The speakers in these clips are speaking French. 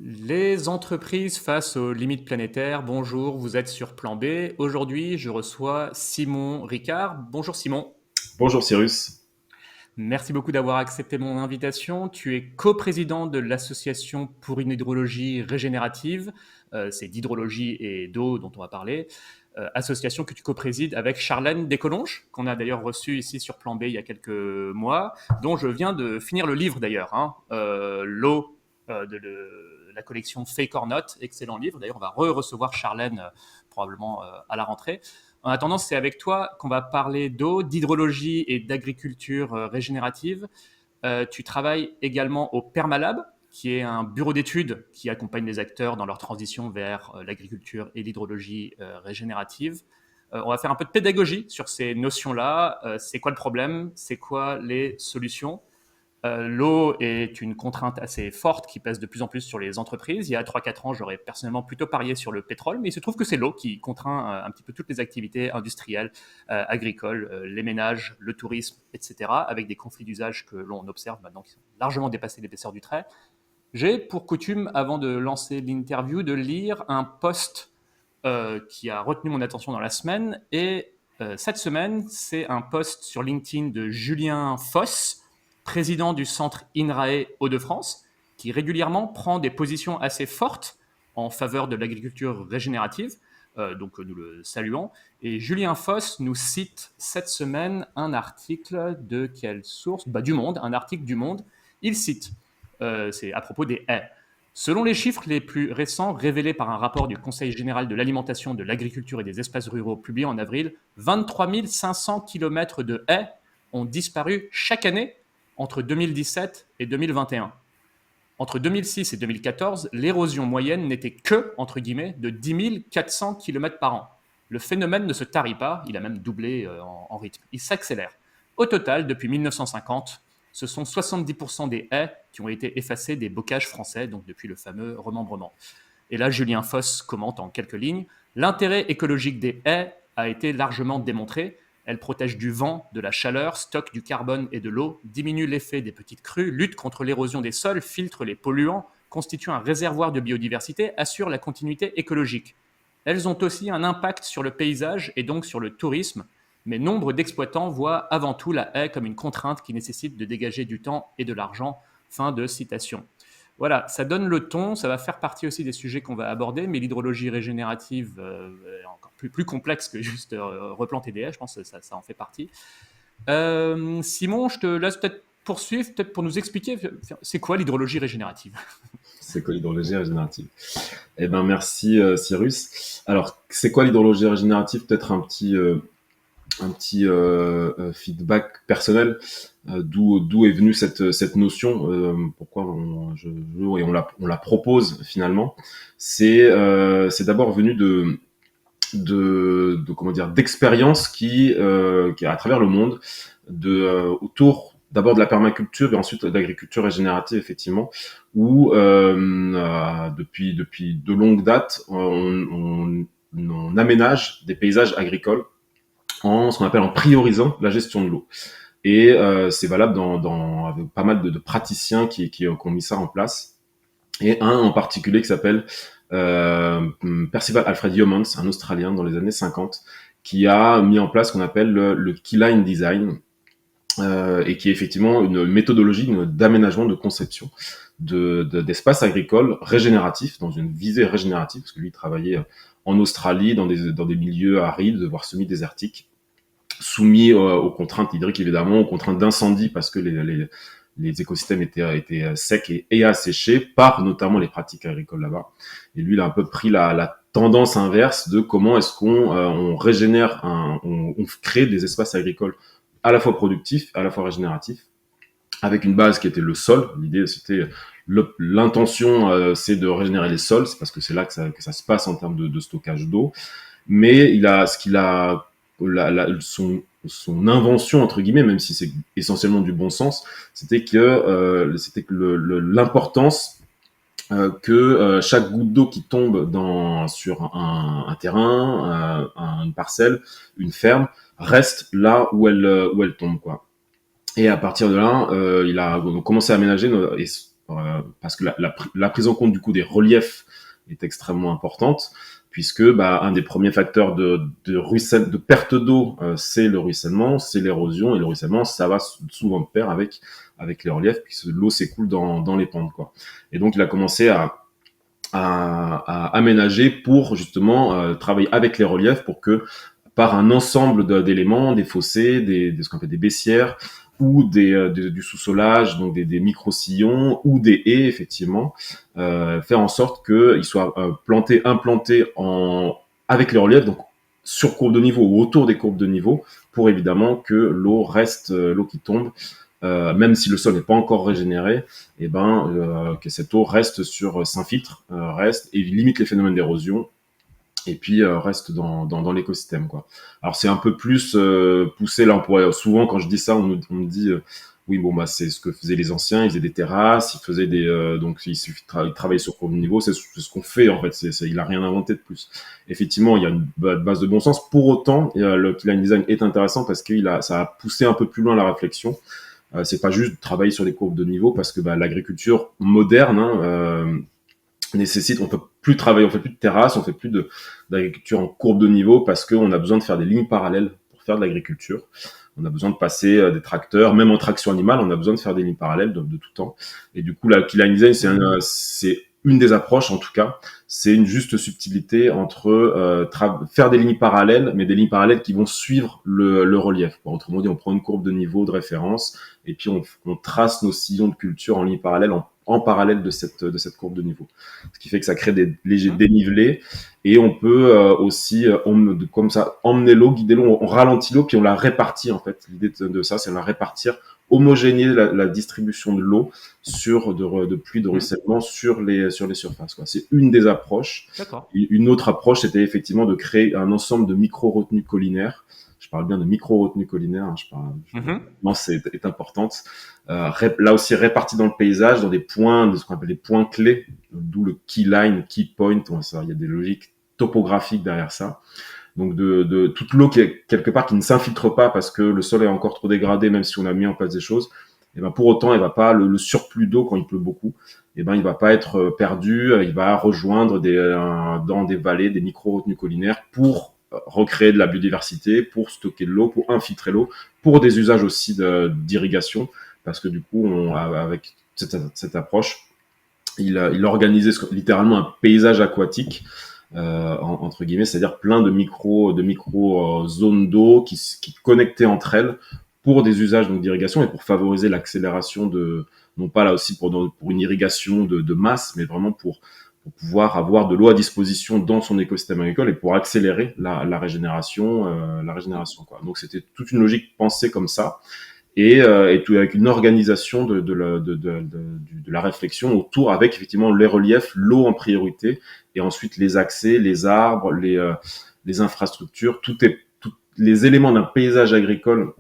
Les entreprises face aux limites planétaires. Bonjour, vous êtes sur Plan B. Aujourd'hui, je reçois Simon Ricard. Bonjour Simon. Bonjour Cyrus. Merci beaucoup d'avoir accepté mon invitation. Tu es coprésident de l'Association pour une hydrologie régénérative. C'est d'hydrologie et d'eau dont on va parler. Association que tu coprésides avec Charlène Descolonges, qu'on a d'ailleurs reçue ici sur Plan B il y a quelques mois, dont je viens de finir le livre d'ailleurs, hein. L'eau de la collection Fake or Not, excellent livre. D'ailleurs, on va recevoir Charlène probablement à la rentrée. En attendant, c'est avec toi qu'on va parler d'eau, d'hydrologie et d'agriculture régénérative. Tu travailles également au Permalab, qui est un bureau d'études qui accompagne les acteurs dans leur transition vers l'agriculture et l'hydrologie régénérative. On va faire un peu de pédagogie sur ces notions-là. C'est quoi le problème? C'est quoi les solutions? L'eau est une contrainte assez forte qui pèse de plus en plus sur les entreprises. Il y a 3-4 ans, j'aurais personnellement plutôt parié sur le pétrole, mais il se trouve que c'est l'eau qui contraint un petit peu toutes les activités industrielles, agricoles, les ménages, le tourisme, etc., avec des conflits d'usage que l'on observe maintenant qui sont largement dépassés l'épaisseur du trait. J'ai pour coutume, avant de lancer l'interview, de lire un post qui a retenu mon attention dans la semaine. Et cette semaine, c'est un post sur LinkedIn de Julien Foss, président du centre INRAE Hauts-de-France, qui régulièrement prend des positions assez fortes en faveur de l'agriculture régénérative. Donc nous le saluons. Et Julien Foss nous cite cette semaine un article de quelle source? Du Monde, un article du Monde. Il cite, c'est à propos des haies. Selon les chiffres les plus récents révélés par un rapport du Conseil général de l'alimentation, de l'agriculture et des espaces ruraux publié en avril, 23 500 km de haies ont disparu chaque année entre 2017 et 2021. Entre 2006 et 2014, l'érosion moyenne n'était que, entre guillemets, de 10 400 km par an. Le phénomène ne se tarit pas, il a même doublé en rythme. Il s'accélère. Au total, depuis 1950, ce sont 70% des haies qui ont été effacées des bocages français, donc depuis le fameux remembrement. Et là, Julien Foss commente en quelques lignes: l'intérêt écologique des haies a été largement démontré. Elles protègent du vent, de la chaleur, stockent du carbone et de l'eau, diminuent l'effet des petites crues, luttent contre l'érosion des sols, filtrent les polluants, constituent un réservoir de biodiversité, assurent la continuité écologique. Elles ont aussi un impact sur le paysage et donc sur le tourisme, mais nombre d'exploitants voient avant tout la haie comme une contrainte qui nécessite de dégager du temps et de l'argent. Fin de citation. Voilà, ça donne le ton, ça va faire partie aussi des sujets qu'on va aborder, mais l'hydrologie régénérative est encore plus complexe que juste replanter des haies, je pense que ça en fait partie. Simon, je te laisse peut-être poursuivre, peut-être pour nous expliquer, c'est quoi l'hydrologie régénérative? C'est quoi l'hydrologie régénérative? Eh ben merci Cyrus. Alors c'est quoi l'hydrologie régénérative? Peut-être un petit feedback personnel. D'où est venue cette notion? Pourquoi on la propose finalement? C'est d'abord venu de comment dire, d'expériences qui à travers le monde, autour d'abord de la permaculture et ensuite de l'agriculture régénérative, effectivement, où depuis de longues dates, on aménage des paysages agricoles en ce qu'on appelle en priorisant la gestion de l'eau. Et c'est valable avec pas mal de praticiens qui ont mis ça en place. Et un en particulier qui s'appelle Percival Alfred Yeomans, un Australien dans les années 50, qui a mis en place ce qu'on appelle le Keyline Design, et qui est effectivement une méthodologie d'aménagement, de conception d'espaces agricoles régénératifs, dans une visée régénérative, parce que lui il travaillait en Australie, dans des milieux arides, voire semi-désertiques, soumis aux contraintes hydriques évidemment, aux contraintes d'incendie, parce que les écosystèmes étaient secs et asséchés par notamment les pratiques agricoles là-bas. Et lui, il a un peu pris la tendance inverse de comment est-ce qu'on régénère, on crée des espaces agricoles à la fois productifs, à la fois régénératifs, avec une base qui était le sol. L'idée, c'était l'intention, c'est de régénérer les sols, c'est parce que c'est là que ça se passe en termes de stockage d'eau. Mais son invention entre guillemets, même si c'est essentiellement du bon sens, c'était que l'importance que chaque goutte d'eau qui tombe sur un terrain, une parcelle, une ferme, reste là où elle tombe, quoi. Et à partir de là, il a commencé à aménager et parce que la prise en compte du coup des reliefs est extrêmement importante, puisque un des premiers facteurs de perte d'eau, c'est le ruissellement, c'est l'érosion, et le ruissellement, ça va souvent de pair avec les reliefs, puisque l'eau s'écoule dans les pentes, quoi. Et donc il a commencé à aménager pour justement travailler avec les reliefs pour que par un ensemble d'éléments, des fossés, ce qu'on appelle des baissières, ou du sous-solage, donc des micro-sillons, ou des haies, effectivement, faire en sorte qu'ils soient implantés avec les reliefs, donc sur courbe de niveau ou autour des courbes de niveau, pour évidemment que l'eau qui tombe, même si le sol n'est pas encore régénéré, que cette eau reste s'infiltre, reste et limite les phénomènes d'érosion, et puis reste dans l'écosystème, quoi. Alors c'est un peu plus poussé là. Souvent quand je dis ça, on me dit oui, bon, c'est ce que faisaient les anciens, ils faisaient des terrasses, ils faisaient donc il suffit de travailler sur court niveau, c'est ce qu'on fait en fait. Il a rien inventé de plus. Effectivement, il y a une base de bon sens. Pour autant, le Keyline Design est intéressant parce que ça a poussé un peu plus loin la réflexion. C'est pas juste de travailler sur les courbes de niveau, parce que l'agriculture moderne, nécessite, on peut plus travailler, on fait plus de terrasses, on fait plus d'agriculture en courbe de niveau, parce qu'on a besoin de faire des lignes parallèles pour faire de l'agriculture. On a besoin de passer des tracteurs, même en traction animale, on a besoin de faire des lignes parallèles de tout temps. Et du coup, la Keyline Design, c'est une des approches, en tout cas. C'est une juste subtilité entre faire des lignes parallèles, mais des lignes parallèles qui vont suivre le relief. Autrement dit, on prend une courbe de niveau de référence, et puis on trace nos sillons de culture en ligne parallèle, en parallèle de cette courbe de niveau. Ce qui fait que ça crée des légers dénivelés, et on peut aussi, comme ça, emmener l'eau, guider l'eau, on ralentit l'eau, puis on la répartit, en fait. L'idée de ça, c'est de la répartir, homogénéiser la distribution de l'eau de pluie, de ruissellement sur les surfaces, quoi. C'est une des approches. D'accord. Une autre approche, c'était effectivement de créer un ensemble de micro-retenues collinaires. Je parle bien de micro-retenues collinaires, est importante. Là aussi réparties dans le paysage, dans des points, ce qu'on appelle des points clés, d'où le key line, key point. Il y a des logiques topographiques derrière ça. Donc de toute l'eau quelque part qui ne s'infiltre pas parce que le sol est encore trop dégradé, même si on a mis en place des choses. Et pour autant, il va pas le surplus d'eau quand il pleut beaucoup. Il va pas être perdu. Il va rejoindre dans des vallées, des micro-retenues collinaires pour recréer de la biodiversité, pour stocker de l'eau, pour infiltrer l'eau, pour des usages aussi d'irrigation, parce que du coup, avec cette approche, il organisait littéralement un paysage aquatique, entre guillemets, c'est-à-dire plein de micro zones d'eau qui connectaient entre elles pour des usages d'irrigation et pour favoriser l'accélération non pas là aussi pour une irrigation de masse, mais vraiment pour pouvoir avoir de l'eau à disposition dans son écosystème agricole et pour accélérer la régénération, quoi. Donc c'était toute une logique pensée comme ça, et tout avec une organisation de la réflexion autour, avec effectivement les reliefs, l'eau en priorité, et ensuite les accès, les arbres, les infrastructures, tous les éléments d'un paysage agricole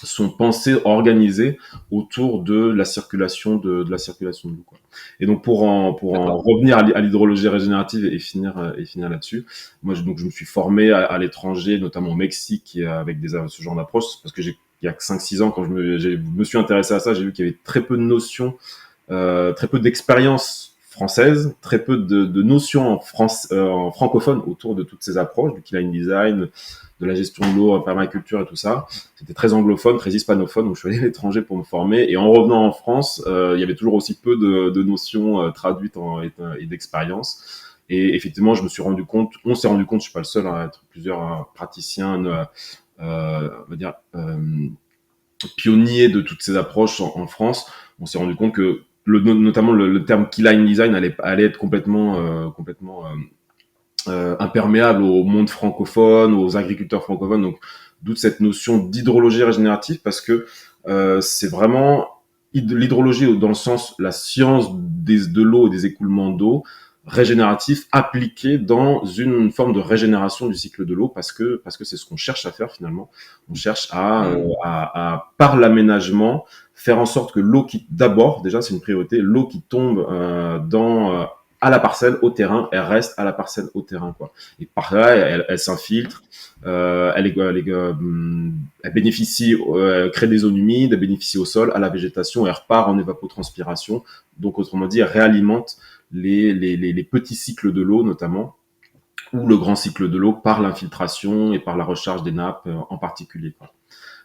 sont pensés, organisés autour de la circulation de l'eau, quoi. Et donc pour en revenir à l'hydrologie régénérative et finir là-dessus, moi je me suis formé à l'étranger, notamment au Mexique, avec ce genre d'approche, parce que il y a 5-6 ans, quand je me suis intéressé à ça, j'ai vu qu'il y avait très peu de notions, très peu d'expérience française, très peu de notions en francophone autour de toutes ces approches, du Keyline Design, de la gestion de l'eau, permaculture et tout ça. C'était très anglophone, très hispanophone, donc je suis allé à l'étranger pour me former. Et en revenant en France, il y avait toujours aussi peu de notions traduites et d'expérience. Et effectivement, on s'est rendu compte, je suis pas le seul à être plusieurs praticiens, pionniers de toutes ces approches en France. On s'est rendu compte que notamment le terme Keyline Design allait être complètement imperméable au monde francophone, aux agriculteurs francophones. Donc d'où cette notion d'hydrologie régénérative, parce que c'est vraiment l'hydrologie dans le sens la science de l'eau et des écoulements d'eau régénératif appliqué dans une forme de régénération du cycle de l'eau, parce que c'est ce qu'on cherche à faire finalement. On cherche à par l'aménagement, faire en sorte que l'eau qui, d'abord, déjà c'est une priorité, l'eau qui tombe à la parcelle, au terrain, elle reste à la parcelle, au terrain, quoi. Et par là, elle s'infiltre, elle bénéficie, elle crée des zones humides, elle bénéficie au sol, à la végétation, elle repart en évapotranspiration. Donc, autrement dit, elle réalimente les petits cycles de l'eau, notamment, ou le grand cycle de l'eau par l'infiltration et par la recharge des nappes en particulier, quoi.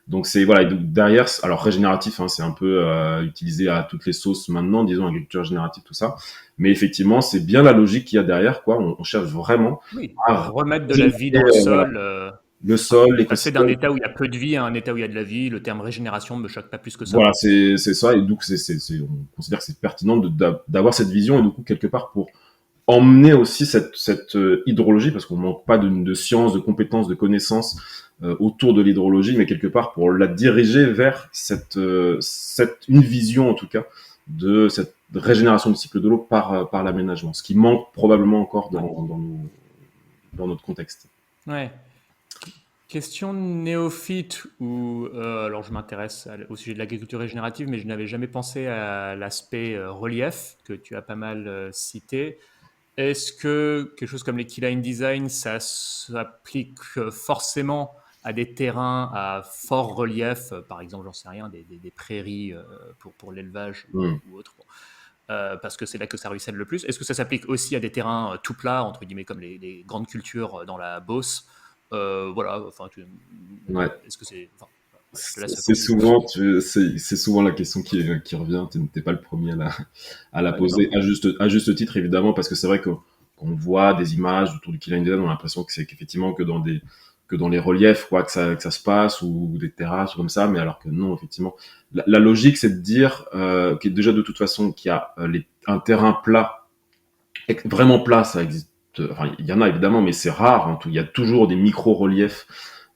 Donc c'est voilà, et donc, derrière, alors régénératif, hein, c'est un peu utilisé à toutes les sauces maintenant, disons agriculture régénérative, tout ça. Mais effectivement, c'est bien la logique qu'il y a derrière, quoi. On cherche vraiment Oui, à remettre de la vie régénérer dans le voilà, sol, le sol, passer d'un l'écosystème. état où il y a peu de vie à un état où il y a de la vie. Le terme régénération me choque pas plus que Voilà, ça. c'est ça. Et donc on considère que c'est pertinent d'avoir cette vision et du coup quelque part pour emmener aussi cette hydrologie, parce qu'on manque pas de sciences, de compétences, de connaissances autour de l'hydrologie, mais quelque part pour la diriger vers une vision en tout cas de cette régénération du cycle de l'eau par l'aménagement, ce qui manque probablement encore Ouais. dans notre contexte. Ouais. Question néophyte où, alors je m'intéresse au sujet de l'agriculture régénérative, mais je n'avais jamais pensé à l'aspect relief que tu as pas mal cité. Est-ce que quelque chose comme les keyline design, ça s'applique forcément à des terrains à fort relief, par exemple, j'en sais rien, des prairies pour l'élevage Mm. ou autre, parce que c'est là que ça ruisselle le plus. Est-ce que ça s'applique aussi à des terrains tout plats, entre guillemets, comme les grandes cultures dans la Beauce? Voilà, enfin, Ouais. est-ce que c'est... Enfin, voilà, je te laisse C'est poursuivre. souvent, c'est souvent la question qui revient. Tu n'es pas le premier à la Ah, d'accord. poser, à juste titre évidemment, parce que c'est vrai que qu'on voit des images autour du Killing Design, on a l'impression que c'est qu'effectivement que dans les reliefs quoi que ça se passe ou des terrasses ou comme ça, mais alors que non, effectivement, la logique c'est de dire que déjà de toute façon qu'il y a un terrain plat, vraiment plat, ça existe. Enfin, il y en a évidemment, mais c'est rare. En tout, il y a toujours des micro-reliefs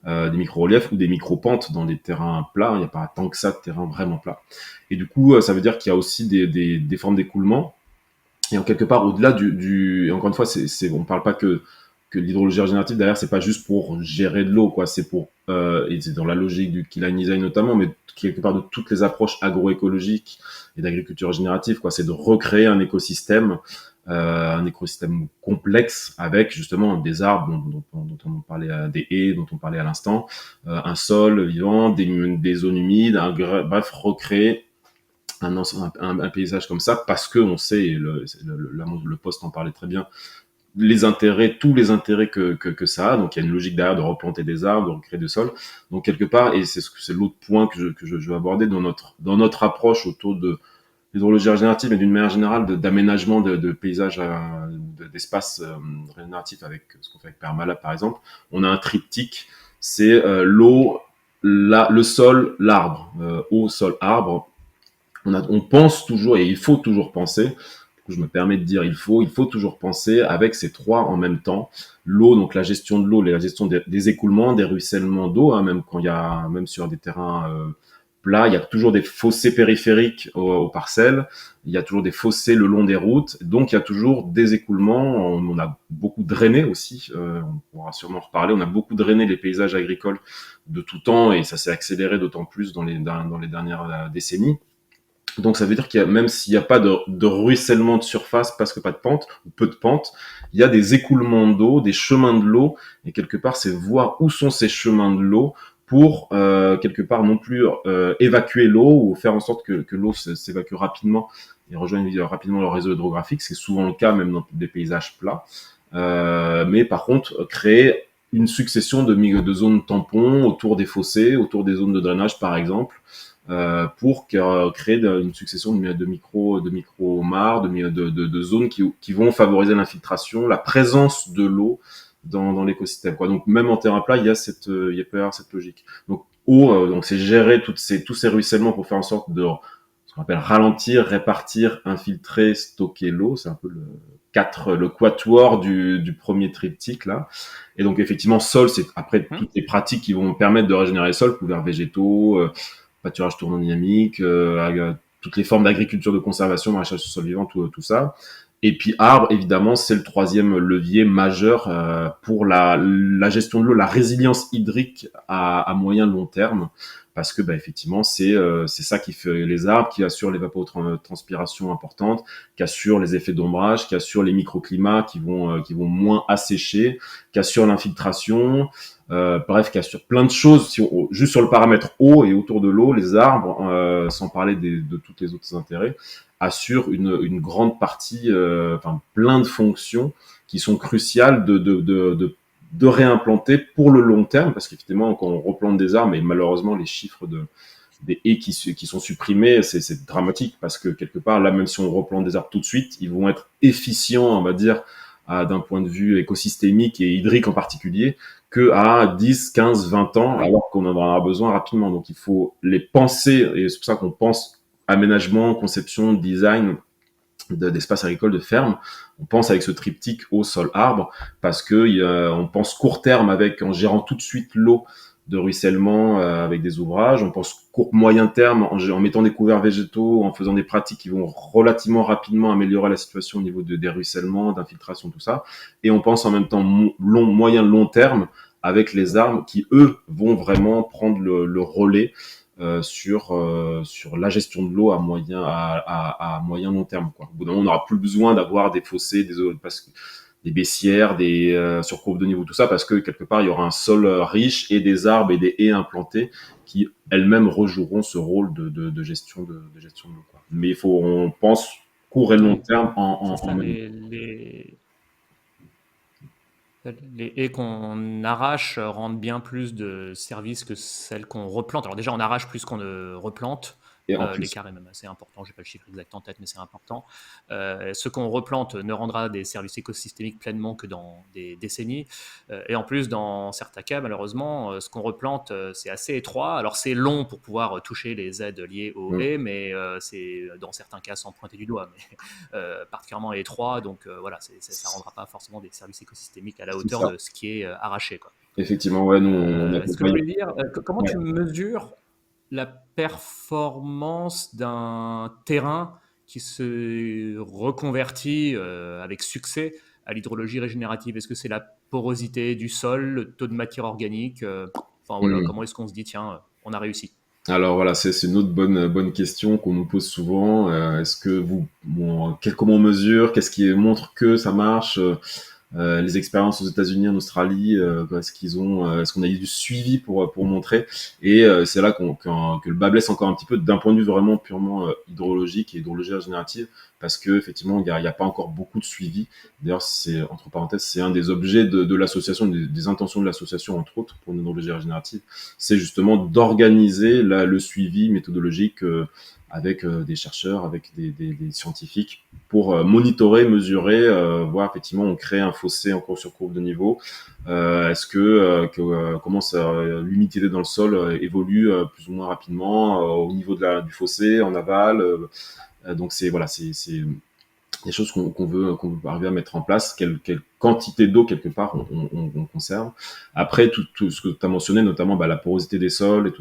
ou des micro-pentes dans des terrains plats. Il n'y a pas tant que ça de terrain vraiment plat. Et du coup, ça veut dire qu'il y a aussi des formes d'écoulement. Et en quelque part, au-delà et encore une fois, on parle pas que l'hydrologie régénérative, derrière, c'est pas juste pour gérer de l'eau, quoi. C'est pour, et c'est dans la logique du Keyline Design notamment, mais quelque part de toutes les approches agroécologiques et d'agriculture régénérative, quoi. C'est de recréer un écosystème complexe avec justement des arbres dont on parlait, des haies dont on parlait à l'instant, un sol vivant, des zones humides, bref, recréer un paysage comme ça parce que on sait, et le poste en parlait très bien, tous les intérêts que ça a. Donc il y a une logique derrière de replanter des arbres, de recréer des sols. Donc quelque part, et c'est l'autre point que je veux aborder dans notre approche autour de l'hydrologie régénérative et d'une manière générale d'aménagement de paysages, d'espaces régénératifs avec ce qu'on fait avec Permalab par exemple. On a un triptyque, c'est l'eau, le sol, l'arbre, eau, sol, arbre. On pense toujours, et il faut toujours penser, je me permets de dire il faut toujours penser avec ces trois en même temps. L'eau, donc la gestion de l'eau, la gestion des écoulements, des ruissellements d'eau, hein, même sur des terrains plats, il y a toujours des fossés périphériques aux parcelles, il y a toujours des fossés le long des routes, donc il y a toujours des écoulements. On a beaucoup drainé aussi, on pourra sûrement en reparler, on a beaucoup drainé les paysages agricoles de tout temps, et ça s'est accéléré d'autant plus dans les dernières décennies. Donc ça veut dire même s'il n'y a pas de ruissellement de surface parce que pas de pente ou peu de pente, il y a des écoulements d'eau, des chemins de l'eau, et quelque part c'est voir où sont ces chemins de l'eau pour quelque part non plus évacuer l'eau ou faire en sorte que l'eau s'évacue rapidement et rejoigne rapidement le réseau hydrographique. C'est souvent le cas même dans des paysages plats. Mais par contre, créer une succession de zones tampons autour des fossés, autour des zones de drainage par exemple, pour créer une succession de micro-mares, de zones qui vont favoriser l'infiltration, la présence de l'eau dans l'écosystème, quoi. Donc même en terrain plat, il peut y avoir cette logique. Donc donc c'est gérer tous ces ruissellements pour faire en sorte de ce qu'on appelle ralentir, répartir, infiltrer, stocker l'eau. C'est un peu le quatuor du premier triptyque là. Et donc effectivement, sol, c'est après toutes les pratiques qui vont permettre de régénérer le sol, couverts végétaux, pâturage tournant dynamique, toutes les formes d'agriculture de conservation, maraîchage sur sol vivant, tout ça. Et puis arbre, évidemment, c'est le troisième levier majeur pour la gestion de l'eau, la résilience hydrique à moyen long terme, parce que effectivement c'est ça qui fait les arbres, qui assure l'évapotranspiration importante, qui assure les effets d'ombrage, qui assure les microclimats qui vont moins assécher, qui assure l'infiltration. Bref, qui assure plein de choses. Juste sur le paramètre eau et autour de l'eau, les arbres, sans parler de tous les autres intérêts, assurent une grande partie, plein de fonctions qui sont cruciales de réimplanter pour le long terme, parce qu'effectivement, quand on replante des arbres, et malheureusement, les chiffres des haies qui sont supprimés, c'est dramatique, parce que quelque part, là, même si on replante des arbres tout de suite, ils vont être efficients, on va dire, d'un point de vue écosystémique et hydrique en particulier, que à 10, 15, 20 ans, alors qu'on en aura besoin rapidement. Donc, il faut les penser, et c'est pour ça qu'on pense aménagement, conception, design d'espaces agricoles, de ferme. On pense avec ce triptyque eau, sol, arbre, parce que on pense court terme en gérant tout de suite l'eau de ruissellement avec des ouvrages. On pense court moyen terme en mettant des couverts végétaux, en faisant des pratiques qui vont relativement rapidement améliorer la situation au niveau des ruissellements, d'infiltration, tout ça. Et on pense en même temps moyen long terme avec les arbres qui eux vont vraiment prendre le relais sur la gestion de l'eau à moyen long terme, quoi. Au bout d'un moment, on n'aura plus besoin d'avoir des fossés, des baissières, sur courbe de niveau, tout ça, parce que quelque part, il y aura un sol riche et des arbres et des haies implantées qui elles-mêmes rejoueront ce rôle de gestion de gestion de l'eau, quoi. Mais on pense court et long Oui, terme c'est en ça, même. les haies qu'on arrache rendent bien plus de services que celles qu'on replante. Alors déjà, on arrache plus qu'on ne replante. Et en plus, L'écart est même assez important, je n'ai pas le chiffre exact en tête, mais c'est important. Ce qu'on replante ne rendra des services écosystémiques pleinement que dans des décennies. Et en plus, dans certains cas, malheureusement, ce qu'on replante, c'est assez étroit. Alors c'est long pour pouvoir toucher les aides liées aux haies, mais c'est dans certains cas sans pointer du doigt, mais particulièrement étroit. Donc voilà, ça ne rendra pas forcément des services écosystémiques à la c'est hauteur ça. de ce qui est arraché, quoi. Effectivement, ouais, nous, on Ce que je accompagne. voulais dire, comment Ouais. tu mesures la performance d'un terrain qui se reconvertit avec succès à l'hydrologie régénérative? Est-ce que c'est la porosité du sol, le taux de matière organique enfin voilà, Hmm. comment est-ce qu'on se dit, tiens, on a réussi? Alors voilà, c'est une autre bonne question qu'on nous pose souvent. Est-ce que comment on mesure? Qu'est-ce qui montre que ça marche? Les expériences aux États-Unis, en Australie, est-ce qu'on a eu du suivi pour montrer? Et c'est là que le bas blesse encore un petit peu d'un point de vue vraiment purement hydrologique et hydrologie régénérative, parce que effectivement, il y a pas encore beaucoup de suivi. D'ailleurs, c'est entre parenthèses, c'est un des objets de l'association, des intentions de l'association entre autres pour une hydrologie régénérative, c'est justement d'organiser le suivi méthodologique avec des chercheurs, avec des scientifiques pour monitorer, mesurer, voir effectivement on crée un fossé en cours sur courbe de niveau. Est-ce comment l'humidité dans le sol évolue plus ou moins rapidement au niveau du fossé en aval. Donc c'est des choses qu'on veut arriver à mettre en place. Quelle quantité d'eau quelque part on conserve. Après tout ce que tu as mentionné, notamment la porosité des sols et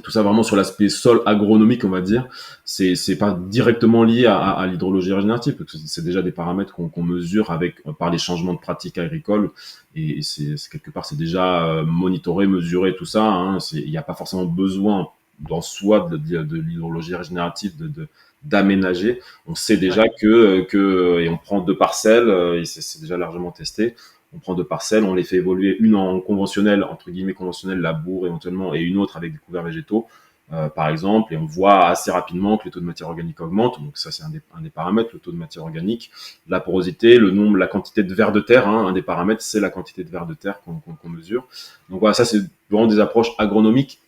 tout ça vraiment sur l'aspect sol agronomique, on va dire, c'est pas directement lié à l'hydrologie régénérative, parce que c'est déjà des paramètres qu'on mesure par les changements de pratiques agricoles, et c'est quelque part c'est déjà monitoré, mesuré, tout ça, hein. Il n'y a pas forcément besoin dans soi de l'hydrologie régénérative d'aménager. On sait déjà Ouais. et on prend deux parcelles, et c'est déjà largement testé. On prend deux parcelles, on les fait évoluer, une en conventionnel, entre guillemets conventionnel, labour éventuellement, et une autre avec des couverts végétaux, par exemple, et on voit assez rapidement que le taux de matière organique augmente. Donc ça, c'est un des paramètres, le taux de matière organique, la porosité, le nombre, la quantité de vers de terre, hein, un des paramètres, c'est la quantité de vers de terre qu'on mesure. Donc voilà, ça, c'est vraiment des approches agronomiques.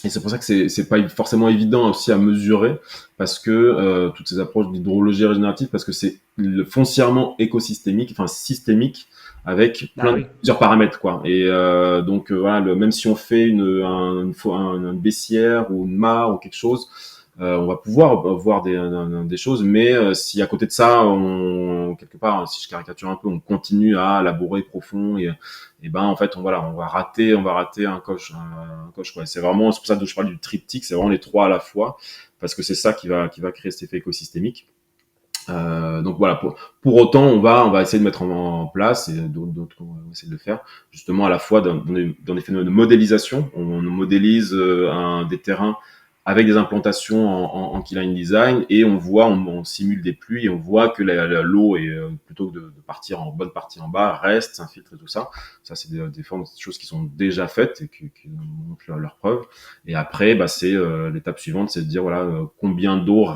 Et c'est pour ça que c'est pas forcément évident aussi à mesurer, parce que toutes ces approches d'hydrologie régénérative, parce que c'est foncièrement écosystémique, enfin systémique, avec Bah oui. plusieurs paramètres, quoi. Et donc voilà, même si on fait une baissière ou une mare ou quelque chose, on va pouvoir voir des choses, mais si à côté de ça, quelque part, si je caricature un peu, on continue à labourer profond et en fait, on va rater un coche, quoi. C'est pour ça que je parle du triptyque, c'est vraiment les trois à la fois, parce que c'est ça qui va créer cet effet écosystémique. Donc voilà, pour autant, on va essayer de mettre en place, et d'autres on va essayer de le faire, justement à la fois dans des phénomènes de modélisation. On modélise des terrains avec des implantations en keyline design, et on simule des pluies, et on voit que l'eau est, plutôt que de partir en bonne partie en bas, reste, s'infiltre et tout ça. Ça, c'est des choses qui sont déjà faites et qui montrent leur preuve. Et après, bah, c'est l'étape suivante, c'est de dire voilà, combien d'eau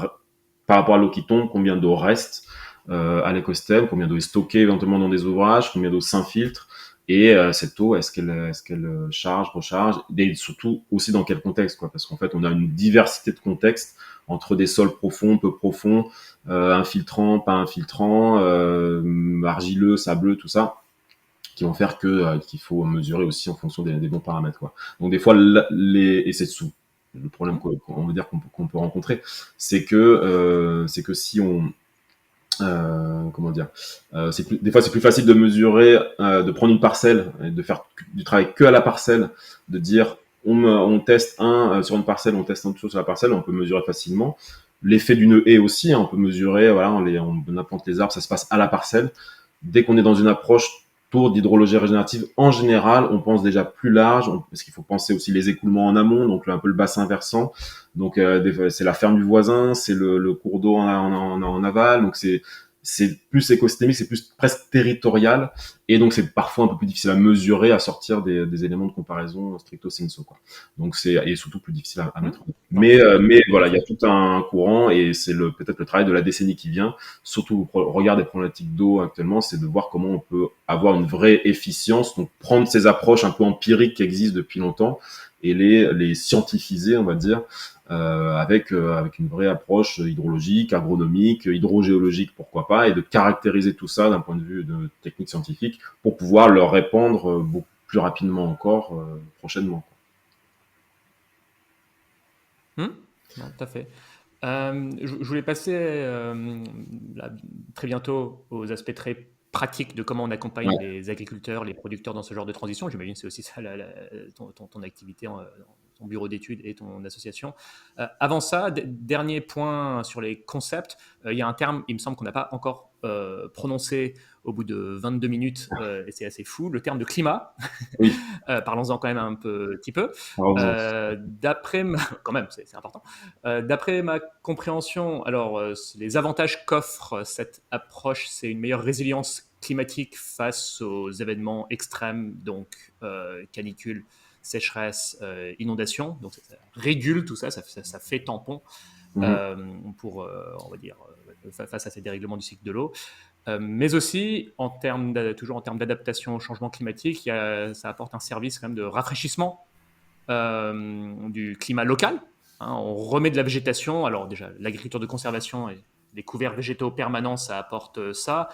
par rapport à l'eau qui tombe, combien d'eau reste à l'écosystème, combien d'eau est stockée éventuellement dans des ouvrages, combien d'eau s'infiltre, et cette eau, est-ce qu'elle charge, recharge, et surtout aussi dans quel contexte, quoi, parce qu'en fait, on a une diversité de contextes entre des sols profonds, peu profonds, infiltrants, pas infiltrants, argileux, sableux, tout ça, qui vont faire qu'il faut mesurer aussi en fonction des bons paramètres, quoi. Donc des fois, et c'est sous le problème qu'on veut dire qu'on peut rencontrer, c'est que si on comment dire, des fois c'est plus facile de mesurer, de prendre une parcelle et de faire du travail que à la parcelle, de dire on teste sur une parcelle, on teste un chose sur la parcelle, on peut mesurer facilement. L'effet d'une haie aussi, hein, on peut mesurer, voilà, on implante les arbres, ça se passe à la parcelle. Dès qu'on est dans une approche tour d'hydrologie régénérative, en général, on pense déjà plus large, parce qu'il faut penser aussi les écoulements en amont, donc un peu le bassin versant. Donc c'est la ferme du voisin, c'est le cours d'eau en aval, donc c'est plus écosystémique, c'est plus presque territorial, et donc c'est parfois un peu plus difficile à mesurer, à sortir des éléments de comparaison stricto sensu, quoi. Donc et surtout plus difficile à mettre en œuvre. Mais voilà, il y a tout un courant, et c'est peut-être le travail de la décennie qui vient, surtout au regard des problématiques d'eau actuellement, c'est de voir comment on peut avoir une vraie efficience, donc prendre ces approches un peu empiriques qui existent depuis longtemps et les scientifiser, on va dire, avec une vraie approche hydrologique, agronomique, hydrogéologique, pourquoi pas, et de caractériser tout ça d'un point de vue de technique scientifique pour pouvoir le répandre beaucoup plus rapidement encore prochainement. Non, tout à fait. Je voulais passer là, très bientôt aux aspects très pratiques de comment on accompagne Ouais. les agriculteurs, les producteurs dans ce genre de transition. J'imagine que c'est aussi ça ton activité, ton bureau d'études et ton association. Avant ça, dernier point sur les concepts, il y a un terme, il me semble qu'on n'a pas encore prononcé au bout de 22 minutes, et c'est assez fou, le terme de climat. Oui. Parlons-en quand même un petit peu. Alors, Quand même, c'est important. D'après ma compréhension, alors les avantages qu'offre cette approche, c'est une meilleure résilience climatique face aux événements extrêmes, donc canicule, sécheresse, inondation. Donc ça régule tout ça, ça fait tampon euh, pour, on va dire, face à ces dérèglements du cycle de l'eau. Mais aussi, toujours en termes d'adaptation au changement climatique, ça apporte un service quand même de rafraîchissement du climat local. Hein. On remet de la végétation. Alors déjà, l'agriculture de conservation et les couverts végétaux permanents, ça apporte ça.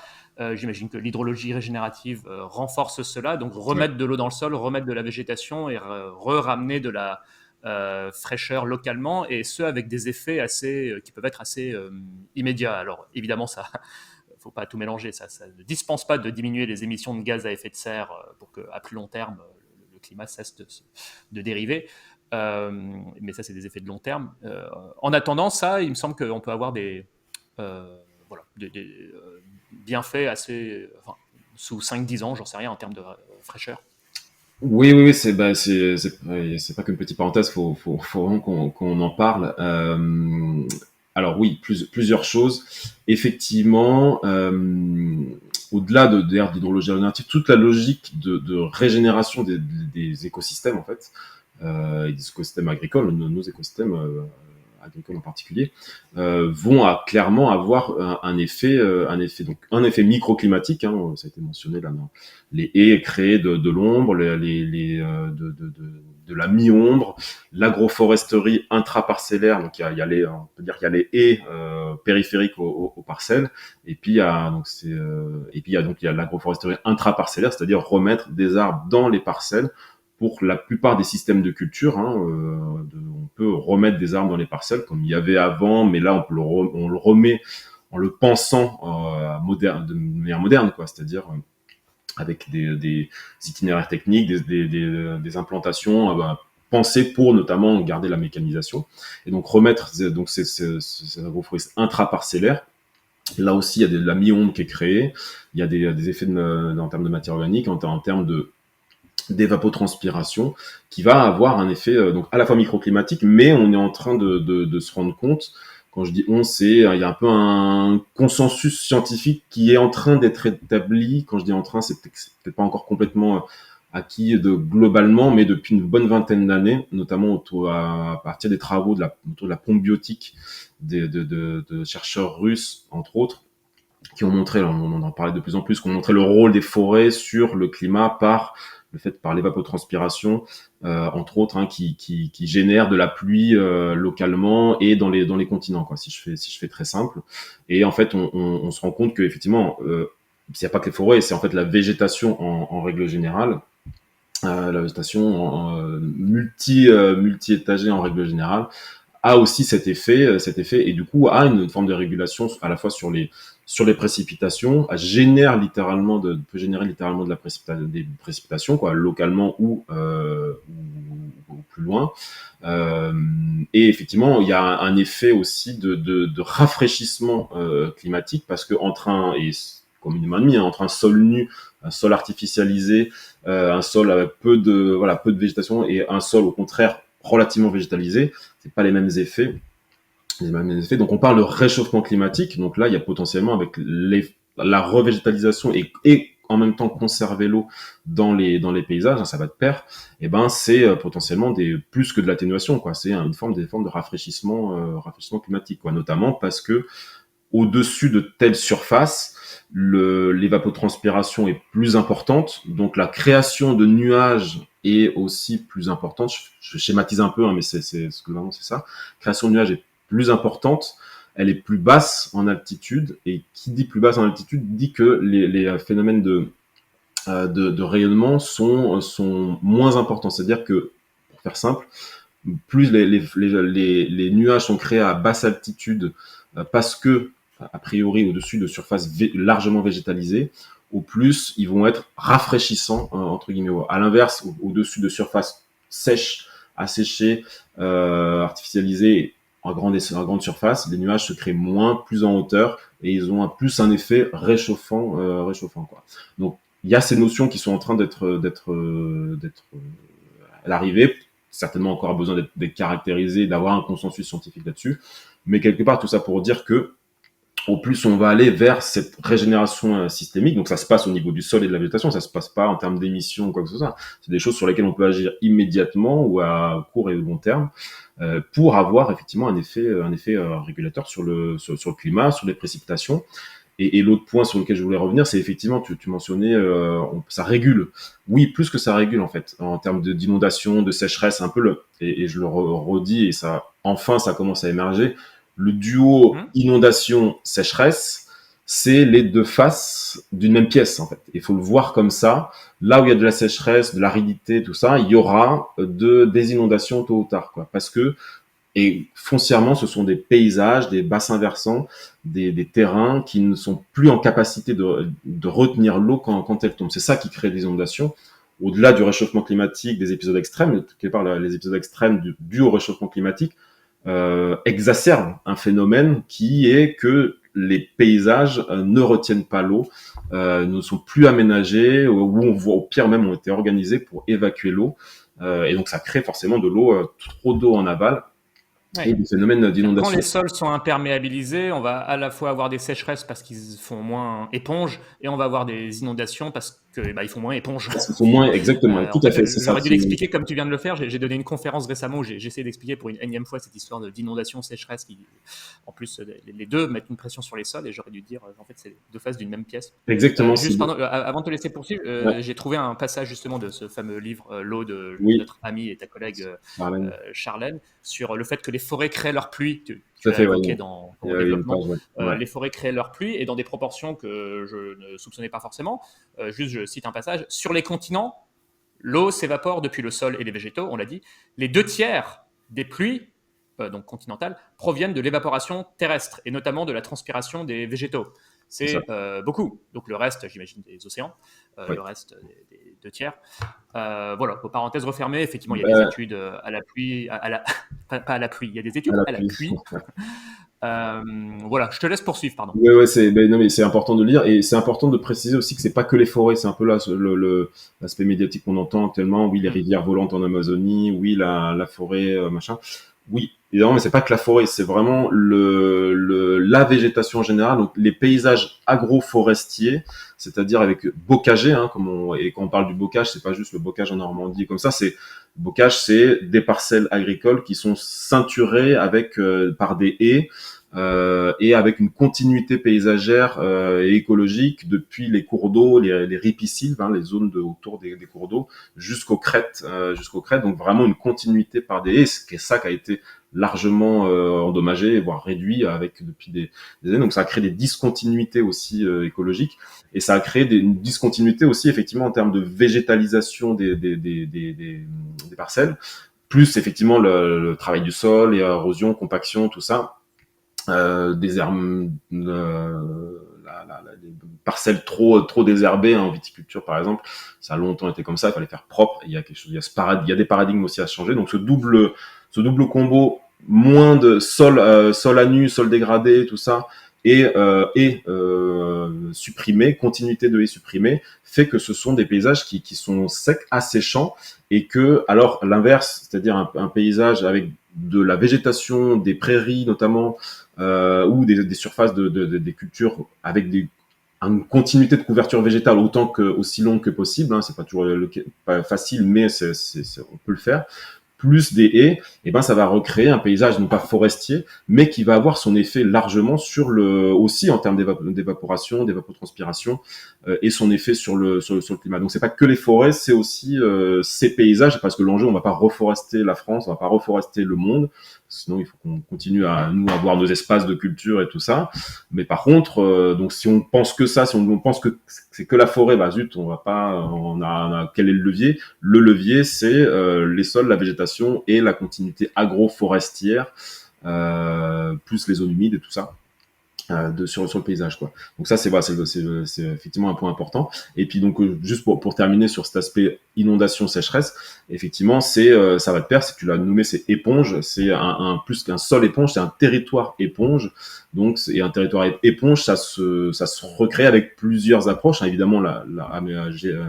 J'imagine que l'hydrologie régénérative renforce cela. Donc ouais. remettre de l'eau dans le sol, remettre de la végétation et ramener de la fraîcheur localement, et ce avec des effets qui peuvent être assez immédiats. Alors évidemment, ça, faut pas tout mélanger. Ça ne dispense pas de diminuer les émissions de gaz à effet de serre pour qu'à plus long terme, le climat cesse de dériver. Mais ça, c'est des effets de long terme. En attendant ça, il me semble qu'on peut avoir voilà, des bienfaits assez, enfin, sous 5-10 ans, j'en sais rien, en termes de fraîcheur. Oui, oui, oui, c'est pas qu'une petite parenthèse, faut vraiment qu'on en parle. Alors oui, plusieurs choses. Effectivement, au-delà d'ailleurs d'hydrologie alternative, toute la logique de régénération des écosystèmes, en fait, et des écosystèmes agricoles, nos écosystèmes agricoles en particulier, vont clairement avoir donc un effet microclimatique, hein, ça a été mentionné là, les haies créées de l'ombre, de la mi-ombre, l'agroforesterie intraparcellaire, donc on peut dire qu'il y a les haies périphériques aux parcelles, et puis il y a l'agroforesterie intraparcellaire, c'est-à-dire remettre des arbres dans les parcelles. Pour la plupart des systèmes de culture, hein, on peut remettre des arbres dans les parcelles comme il y avait avant, mais là on le remet en le pensant de manière moderne, quoi, c'est-à-dire avec des itinéraires techniques, des implantations pensées pour notamment garder la mécanisation, et donc remettre donc ces agroforesteries intraparcellaires Là aussi, il y a de la mi-onde qui est créée, il y a des effets en termes de matière organique, en termes d'évapotranspiration, qui va avoir un effet donc à la fois microclimatique, mais on est en train de se rendre compte, quand je dis on, il y a un peu un consensus scientifique qui est en train d'être établi. Quand je dis en train, c'est peut-être pas encore complètement acquis globalement, mais depuis une bonne vingtaine d'années, notamment à partir des travaux autour de la pompe biotique de chercheurs russes, entre autres, qui ont montré, on en parlait de plus en plus, qui ont montré le rôle des forêts sur le climat par l'évapotranspiration, entre autres, hein, qui génère de la pluie localement et dans les continents, quoi, si je fais très simple. Et en fait, on se rend compte que effectivement, il n'y a pas que les forêts, c'est en fait la végétation en règle générale, la végétation multi-étagée en règle générale, a aussi cet effet, et du coup a une forme de régulation à la fois sur les précipitations, peut générer littéralement des précipitations, quoi, localement ou plus loin. Euh, et effectivement, il y a un effet aussi de rafraîchissement climatique, parce que comme une main de mie, hein, entre un sol nu, un sol artificialisé, un sol avec peu de végétation, et un sol au contraire relativement végétalisé, c'est pas les mêmes effets. Donc on parle de réchauffement climatique. Donc là, il y a potentiellement, avec la revégétalisation et en même temps conserver l'eau dans les paysages, hein, ça va de pair. Et ben c'est potentiellement plus que de l'atténuation, quoi. C'est des formes de rafraîchissement climatique, quoi. Notamment parce que au-dessus de telles surfaces, l'évapotranspiration est plus importante, donc la création de nuages est aussi plus importante. Je schématise un peu, hein, mais globalement c'est ça. Création de nuages est plus importante, elle est plus basse en altitude, et qui dit plus basse en altitude dit que les phénomènes de rayonnement sont moins importants. C'est-à-dire que, pour faire simple, plus les nuages sont créés à basse altitude, parce que, a priori, au-dessus de surfaces largement végétalisées, au plus ils vont être rafraîchissants, entre guillemets. À l'inverse, au-dessus de surfaces sèches, asséchées, artificialisées, en grande surface, les nuages se créent plus en hauteur, et ils ont plus un effet réchauffant, quoi. Donc, il y a ces notions qui sont en train d'être à l'arrivée, certainement encore besoin d'être caractérisé, d'avoir un consensus scientifique là-dessus. Mais quelque part, tout ça pour dire que, au plus on va aller vers cette régénération systémique, donc ça se passe au niveau du sol et de la végétation, ça se passe pas en termes d'émissions ou quoi que ce soit. C'est des choses sur lesquelles on peut agir immédiatement ou à court et long terme, pour avoir effectivement un effet régulateur sur le climat, sur les précipitations. Et l'autre point sur lequel je voulais revenir, c'est effectivement, tu mentionnais, ça régule. Oui, plus que ça régule, en fait, en termes d'inondation, de sécheresse, un peu et je le redis, et enfin, ça commence à émerger. Le duo Hum. inondation-sécheresse, c'est les deux faces d'une même pièce, en fait. Il faut le voir comme ça. Là où il y a de la sécheresse, de l'aridité, tout ça, il y aura des inondations tôt ou tard, quoi. Et foncièrement, ce sont des paysages, des bassins versants, des terrains qui ne sont plus en capacité de retenir l'eau quand elle tombe. C'est ça qui crée des inondations. Au-delà du réchauffement climatique, des épisodes extrêmes, quelque part, les épisodes extrêmes dus au réchauffement climatique exacerbent un phénomène qui est que les paysages ne retiennent pas l'eau, ne sont plus aménagés, ou on voit, au pire même, ont été organisés pour évacuer l'eau. Et donc ça crée forcément de l'eau, trop d'eau en aval, et Ouais. des phénomènes Quand d'inondation. les sols sont imperméabilisés, on va à la fois avoir des sécheresses parce qu'ils font moins éponge, et on va avoir des inondations parce que ils font moins éponge. Parce qu'ils sont moins, exactement, et En tout à fait, fait, c'est ça. j'aurais dû l'expliquer comme tu viens de le faire. J'ai donné une conférence récemment où j'ai essayé d'expliquer pour une énième fois cette histoire d'inondation, sécheresse, qui, en plus, les deux mettent une pression sur les sols, et j'aurais dû dire, en fait, c'est deux faces d'une même pièce. Exactement, Juste, pardon, avant de te laisser poursuivre, ouais, j'ai trouvé un passage justement de ce fameux livre, L'eau, de oui, notre ami et ta collègue Marlène, Charlène, sur le fait que les forêts créent leur pluie. tout Tu à l'as fait, ouais, évoqué dans il y ton a une développement. page, ouais. Ouais. Les forêts créent leur pluie, et dans des proportions que je ne soupçonnais pas forcément. Juste, je cite un passage. Sur les continents, l'eau s'évapore depuis le sol et les végétaux, on l'a dit. Les 2 tiers des pluies, donc continentales, proviennent de l'évaporation terrestre, et notamment de la transpiration des végétaux. C'est ça, C'est beaucoup. Donc le reste, j'imagine, des océans, ouais. le reste des 2 tiers. Voilà, parenthèse refermée, effectivement, il y a des Bah, études à la pluie, pas à la pluie, il y a des à études la à la pluie. pluie, Voilà, je te laisse poursuivre, pardon. Ouais, ouais, non, mais c'est important de le lire et c'est important de préciser aussi que c'est pas que les forêts, c'est un peu là l'aspect médiatique qu'on entend actuellement. Oui, les Mm. rivières volantes en Amazonie, oui, la forêt, machin. Oui, évidemment, mais c'est pas que la forêt, c'est vraiment la végétation en général, donc les paysages agroforestiers, c'est-à-dire avec bocagé, hein, et quand on parle du bocage, c'est pas juste le bocage en Normandie comme ça, c'est bocage, c'est des parcelles agricoles qui sont ceinturées avec par des haies et avec une continuité paysagère et écologique depuis les cours d'eau, les ripisylves, hein, les zones autour des cours d'eau, jusqu'aux crêtes. Donc vraiment une continuité par des haies, ce qui est ça qui a été largement endommagé, voire réduit avec depuis des années. Donc ça a créé des discontinuités aussi écologiques et ça a créé une discontinuité aussi effectivement en termes de végétalisation des parcelles, plus effectivement le travail du sol, l'érosion, compaction, tout ça des herbes, des parcelles trop désherbées hein, en viticulture par exemple, ça a longtemps été comme ça, il fallait faire propre. Il y a quelque chose, il y a des paradigmes aussi à changer. Donc ce double combo, moins de sol à nu, sol dégradé, tout ça, et supprimé, continuité de haies supprimée, fait que ce sont des paysages qui sont secs, asséchants, et que alors l'inverse, c'est-à-dire un paysage avec de la végétation, des prairies notamment, ou des surfaces des cultures avec une continuité de couverture végétale aussi longue que possible. Hein, c'est pas toujours pas facile, mais on peut le faire. Plus des haies, et ben ça va recréer un paysage non pas forestier, mais qui va avoir son effet largement aussi en termes d'évaporation, d'évapotranspiration, et son effet sur le climat. Donc c'est pas que les forêts, c'est aussi ces paysages, parce que l'enjeu, on va pas reforester la France, on va pas reforester le monde, sinon il faut qu'on continue à nous avoir nos espaces de culture et tout ça. Mais par contre, donc si on pense que ça, si on pense que c'est que la forêt, bah zut, on va pas, quel est le levier? Le levier, c'est les sols, la végétation et la continuité agroforestière, plus les zones humides et tout ça. Sur le paysage quoi. Donc ça c'est voilà, c'est effectivement un point important. Et puis donc juste pour terminer sur cet aspect inondation sécheresse, effectivement ça va de pair, si tu l'as nommé, c'est éponge, c'est plus qu'un sol éponge, c'est un territoire éponge. Donc et un territoire éponge, ça se recrée avec plusieurs approches, hein. Évidemment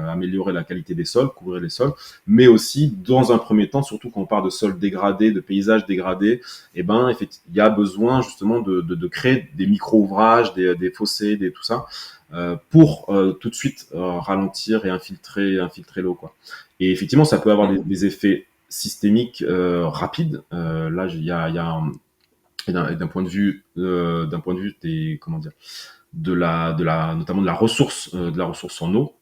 améliorer la qualité des sols, couvrir les sols, mais aussi dans un premier temps, surtout quand on parle de sols dégradés, de paysages dégradés, et ben il y a besoin justement de créer des micro-ouvrages, des fossés, tout ça, pour tout de suite ralentir et infiltrer l'eau quoi. Et effectivement, ça peut avoir des effets systémiques rapides. Là, d'un point de vue des comment dire notamment de la ressource en eau,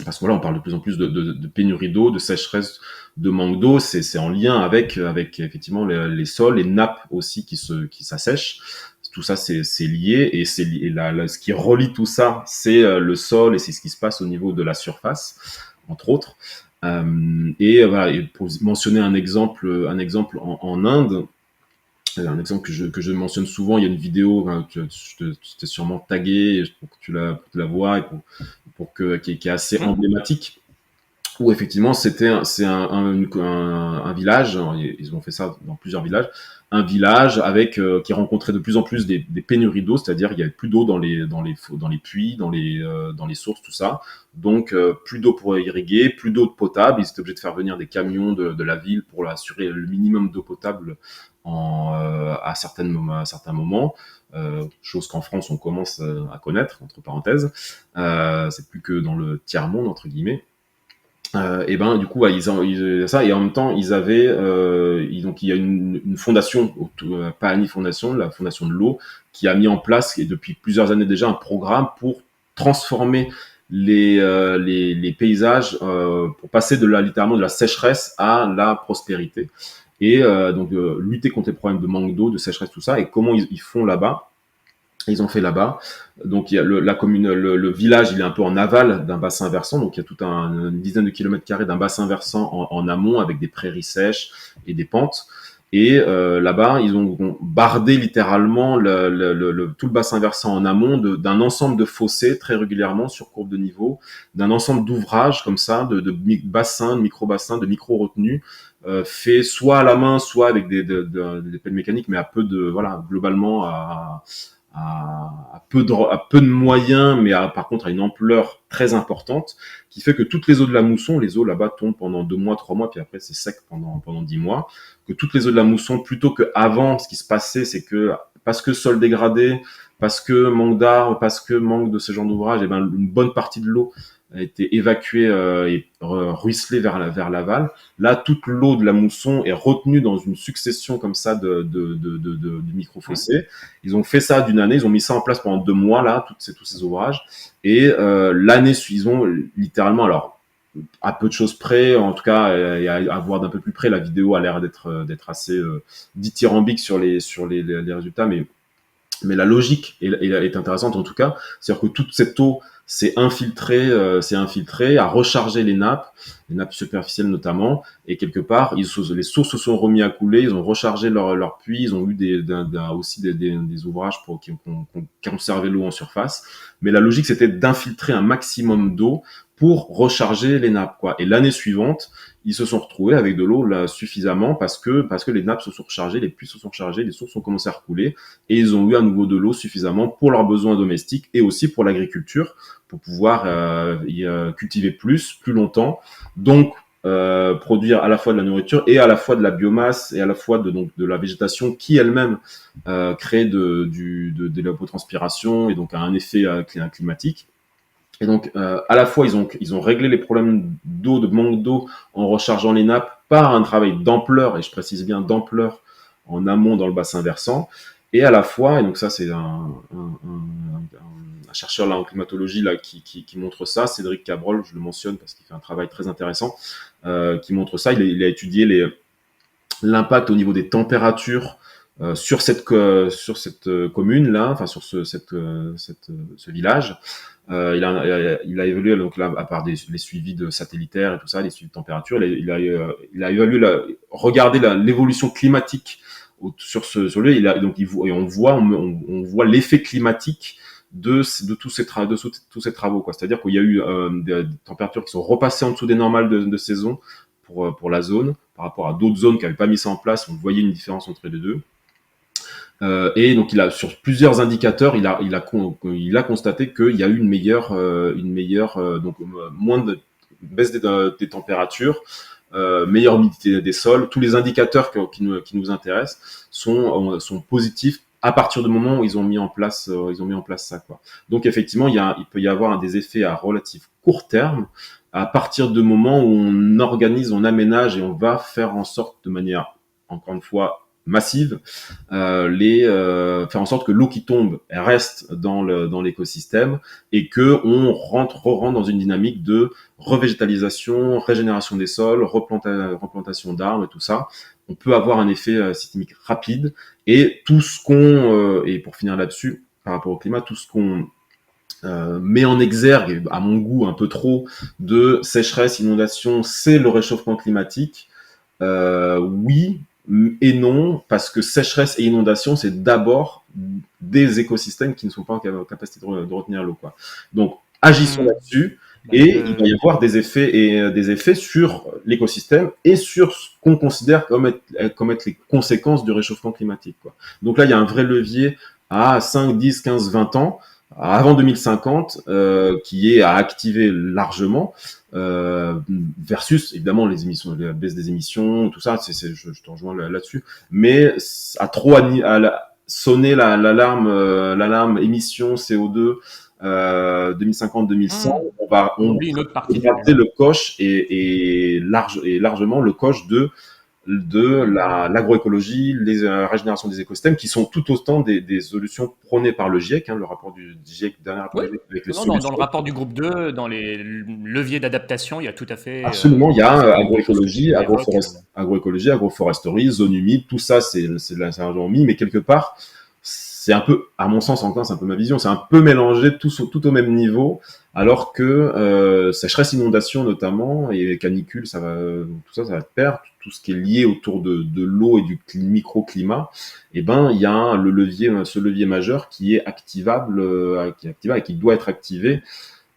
parce que voilà, on parle de plus en plus de pénurie d'eau, de sécheresse, de manque d'eau. C'est en lien avec effectivement les sols, les nappes aussi qui s'assèchent. Tout ça, c'est lié, et ce qui relie tout ça, c'est le sol, et c'est ce qui se passe au niveau de la surface, entre autres. Et voilà, et pour mentionner un exemple en Inde, un exemple que je mentionne souvent, il y a une vidéo, hein, tu t'es sûrement tagué pour que tu la vois, et qui est assez emblématique, où effectivement c'est un village, ils ont fait ça dans plusieurs villages, un village qui rencontrait de plus en plus des pénuries d'eau, c'est-à-dire il y avait plus d'eau dans les puits, dans les sources, tout ça. Donc plus d'eau pour irriguer, plus d'eau potable. Ils étaient obligés de faire venir des camions de la ville pour assurer le minimum d'eau potable à certains moments. Chose qu'en France on commence à connaître, entre parenthèses. C'est plus que dans le tiers monde entre guillemets. Et ben du coup ouais, ils ça, et en même temps ils avaient donc il y a une fondation, Paani Fondation, la fondation de l'eau, qui a mis en place, et depuis plusieurs années déjà, un programme pour transformer les paysages, pour passer littéralement de la sécheresse à la prospérité, et donc lutter contre les problèmes de manque d'eau, de sécheresse, tout ça. Et comment ils font là-bas? Ils ont fait là-bas. Donc il y a la commune, le village, il est un peu en aval d'un bassin versant, donc il y a une dizaine de kilomètres carrés d'un bassin versant en amont, avec des prairies sèches et des pentes. Et là-bas, ils ont bardé littéralement tout le bassin versant en amont d'un ensemble de fossés très régulièrement sur courbe de niveau, d'un ensemble d'ouvrages comme ça, de bassins, de micro-bassins, de micro-retenues, fait soit à la main, soit avec des pelles mécaniques, mais à peu de, voilà, globalement à peu de moyens, mais par contre à une ampleur très importante, qui fait que toutes les eaux de la mousson, les eaux là-bas tombent pendant 2 mois, 3 mois, puis après c'est sec pendant 10 mois, que toutes les eaux de la mousson, plutôt qu'avant, ce qui se passait, c'est que parce que sol dégradé, parce que manque d'arbres, parce que manque de ce genre d'ouvrage, et ben une bonne partie de l'eau a été évacuée et ruisselée vers l'aval. Là, toute l'eau de la mousson est retenue dans une succession comme ça de micro-fossés. Ils ont fait ça d'une année, ils ont mis ça en place pendant 2 mois, là, tous ces ouvrages. Et l'année suivante, littéralement, alors, à peu de choses près, en tout cas, à voir d'un peu plus près, la vidéo a l'air d'être assez dithyrambique sur les résultats, mais la logique est intéressante en tout cas. C'est-à-dire que toute cette eau s'est infiltrée, a rechargé les nappes superficielles notamment, et quelque part, les sources se sont remis à couler, ils ont rechargé leur puits, ils ont eu aussi des ouvrages qui ont conservé l'eau en surface. Mais la logique, c'était d'infiltrer un maximum d'eau pour recharger les nappes, quoi. Et l'année suivante, ils se sont retrouvés avec de l'eau là suffisamment parce que les nappes se sont rechargées, les puits se sont rechargés, les sources ont commencé à recouler, et ils ont eu à nouveau de l'eau suffisamment pour leurs besoins domestiques et aussi pour l'agriculture, pour pouvoir cultiver plus longtemps, donc produire à la fois de la nourriture et à la fois de la biomasse et à la fois de la végétation qui elle-même crée de l'évapotranspiration et donc a un effet climatique. Et donc, à la fois, ils ont réglé les problèmes d'eau, de manque d'eau, en rechargeant les nappes par un travail d'ampleur, et je précise bien d'ampleur, en amont dans le bassin versant, et à la fois, et donc ça c'est un chercheur là en climatologie là qui montre ça, Cédric Cabrol, je le mentionne parce qu'il fait un travail très intéressant, qui montre ça. Il a étudié l'impact au niveau des températures sur cette commune là, enfin sur ce village. Il a évalué donc là, à part les suivis satellitaires et tout ça, les suivis de température, il a évalué regardé l'évolution climatique sur ce lieu. Et on voit l'effet climatique de tous ces travaux, quoi. C'est-à-dire qu'il y a eu des températures qui sont repassées en dessous des normales de saison pour la zone par rapport à d'autres zones qui n'avaient pas mis ça en place. On voyait une différence entre les deux. Et donc sur plusieurs indicateurs, il a constaté qu'il y a eu une meilleure donc moins de baisse des températures, meilleure humidité des sols. Tous les indicateurs qui nous intéressent sont positifs à partir du moment où ils ont mis en place ça, quoi. Donc effectivement, il peut y avoir des effets à relatif court terme à partir du moment où on organise, on aménage et on va faire en sorte de manière, encore une fois, massive, faire en sorte que l'eau qui tombe elle reste dans l'écosystème et que on rentre dans une dynamique de revégétalisation, régénération des sols, replantation d'arbres et tout ça. On peut avoir un effet systémique rapide, et tout ce qu'on et pour finir là-dessus par rapport au climat, tout ce qu'on met en exergue, à mon goût un peu trop, de sécheresse, inondation, c'est le réchauffement climatique. Oui et non, parce que sécheresse et inondation, c'est d'abord des écosystèmes qui ne sont pas en capacité de retenir l'eau, quoi. Donc, agissons là-dessus, et il va y avoir des effets sur l'écosystème et sur ce qu'on considère comme être les conséquences du réchauffement climatique, quoi. Donc là, il y a un vrai levier à 5, 10, 15, 20 ans, avant 2050, qui est à activer largement, versus évidemment la baisse des émissions, tout ça. Je te rejoins là-dessus. Mais à trop sonner l'alarme émissions CO2 2050-2100, on oublie une autre partie du rater le coche et largement le coche de l'agroécologie, la régénération des écosystèmes, qui sont tout autant des solutions prônées par le GIEC, le rapport du GIEC, dernier rapport Oui, du GIEC, avec les dans solutions. le rapport du groupe 2, dans les leviers d'adaptation, il y a tout à fait Absolument, il y a exactement les choses que agroécologie, tu évoques. agroforesterie, zone humide, tout ça, c'est largement mis, mais quelque part, c'est un peu, à mon sens encore, c'est un peu ma vision, c'est un peu mélangé tout au même niveau, alors que sécheresse, inondation notamment, et canicule, tout ça va de pair, tout ce qui est lié autour de l'eau et du microclimat. Et ben, il y a ce levier majeur qui est activable et qui doit être activé.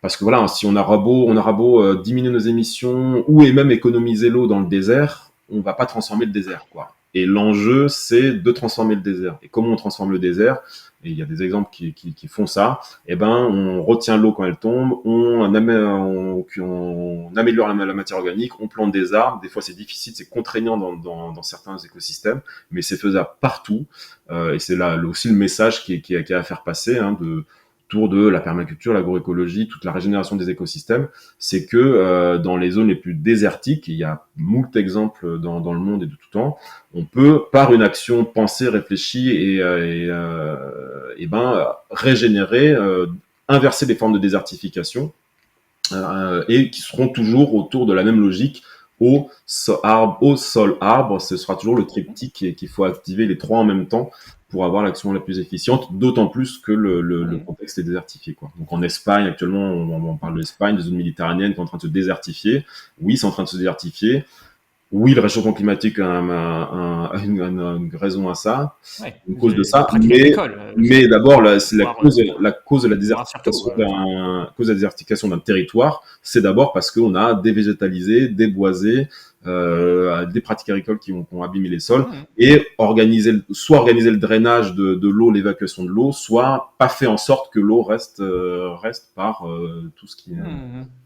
Parce que voilà, si on aura beau diminuer nos émissions ou et même économiser l'eau dans le désert, on va pas transformer le désert, quoi. Et l'enjeu, c'est de transformer le désert. Et comment on transforme le désert? Et il y a des exemples qui font ça. Eh ben, on retient l'eau quand elle tombe, on améliore la matière organique, on plante des arbres. Des fois, c'est difficile, c'est contraignant dans certains écosystèmes, mais c'est faisable partout. Et c'est là aussi le message qui est à faire passer, hein, autour de la permaculture, l'agroécologie, toute la régénération des écosystèmes, c'est que dans les zones les plus désertiques, il y a moult exemples dans le monde et de tout temps, on peut, par une action pensée, réfléchie et régénérer, inverser les formes de désertification et qui seront toujours autour de la même logique au sol arbre. Ce sera toujours le triptyque qu'il faut activer les trois en même temps pour avoir l'action la plus efficiente, d'autant plus que le contexte est désertifié, quoi. Donc en Espagne, actuellement, on parle de l'Espagne, des zones méditerranéennes qui sont en train de se désertifier. Oui, c'est en train de se désertifier. Oui, le réchauffement climatique a une raison à ça, Ouais, une cause de ça, pratiques agricoles, mais d'abord, c'est voire, la cause de la voire surtout. désertification d'un territoire, c'est d'abord parce qu'on a dévégétalisé, déboisé, des pratiques agricoles qui ont abîmé les sols, et soit organiser le drainage de l'eau, l'évacuation de l'eau, soit pas fait en sorte que l'eau reste par tout ce qui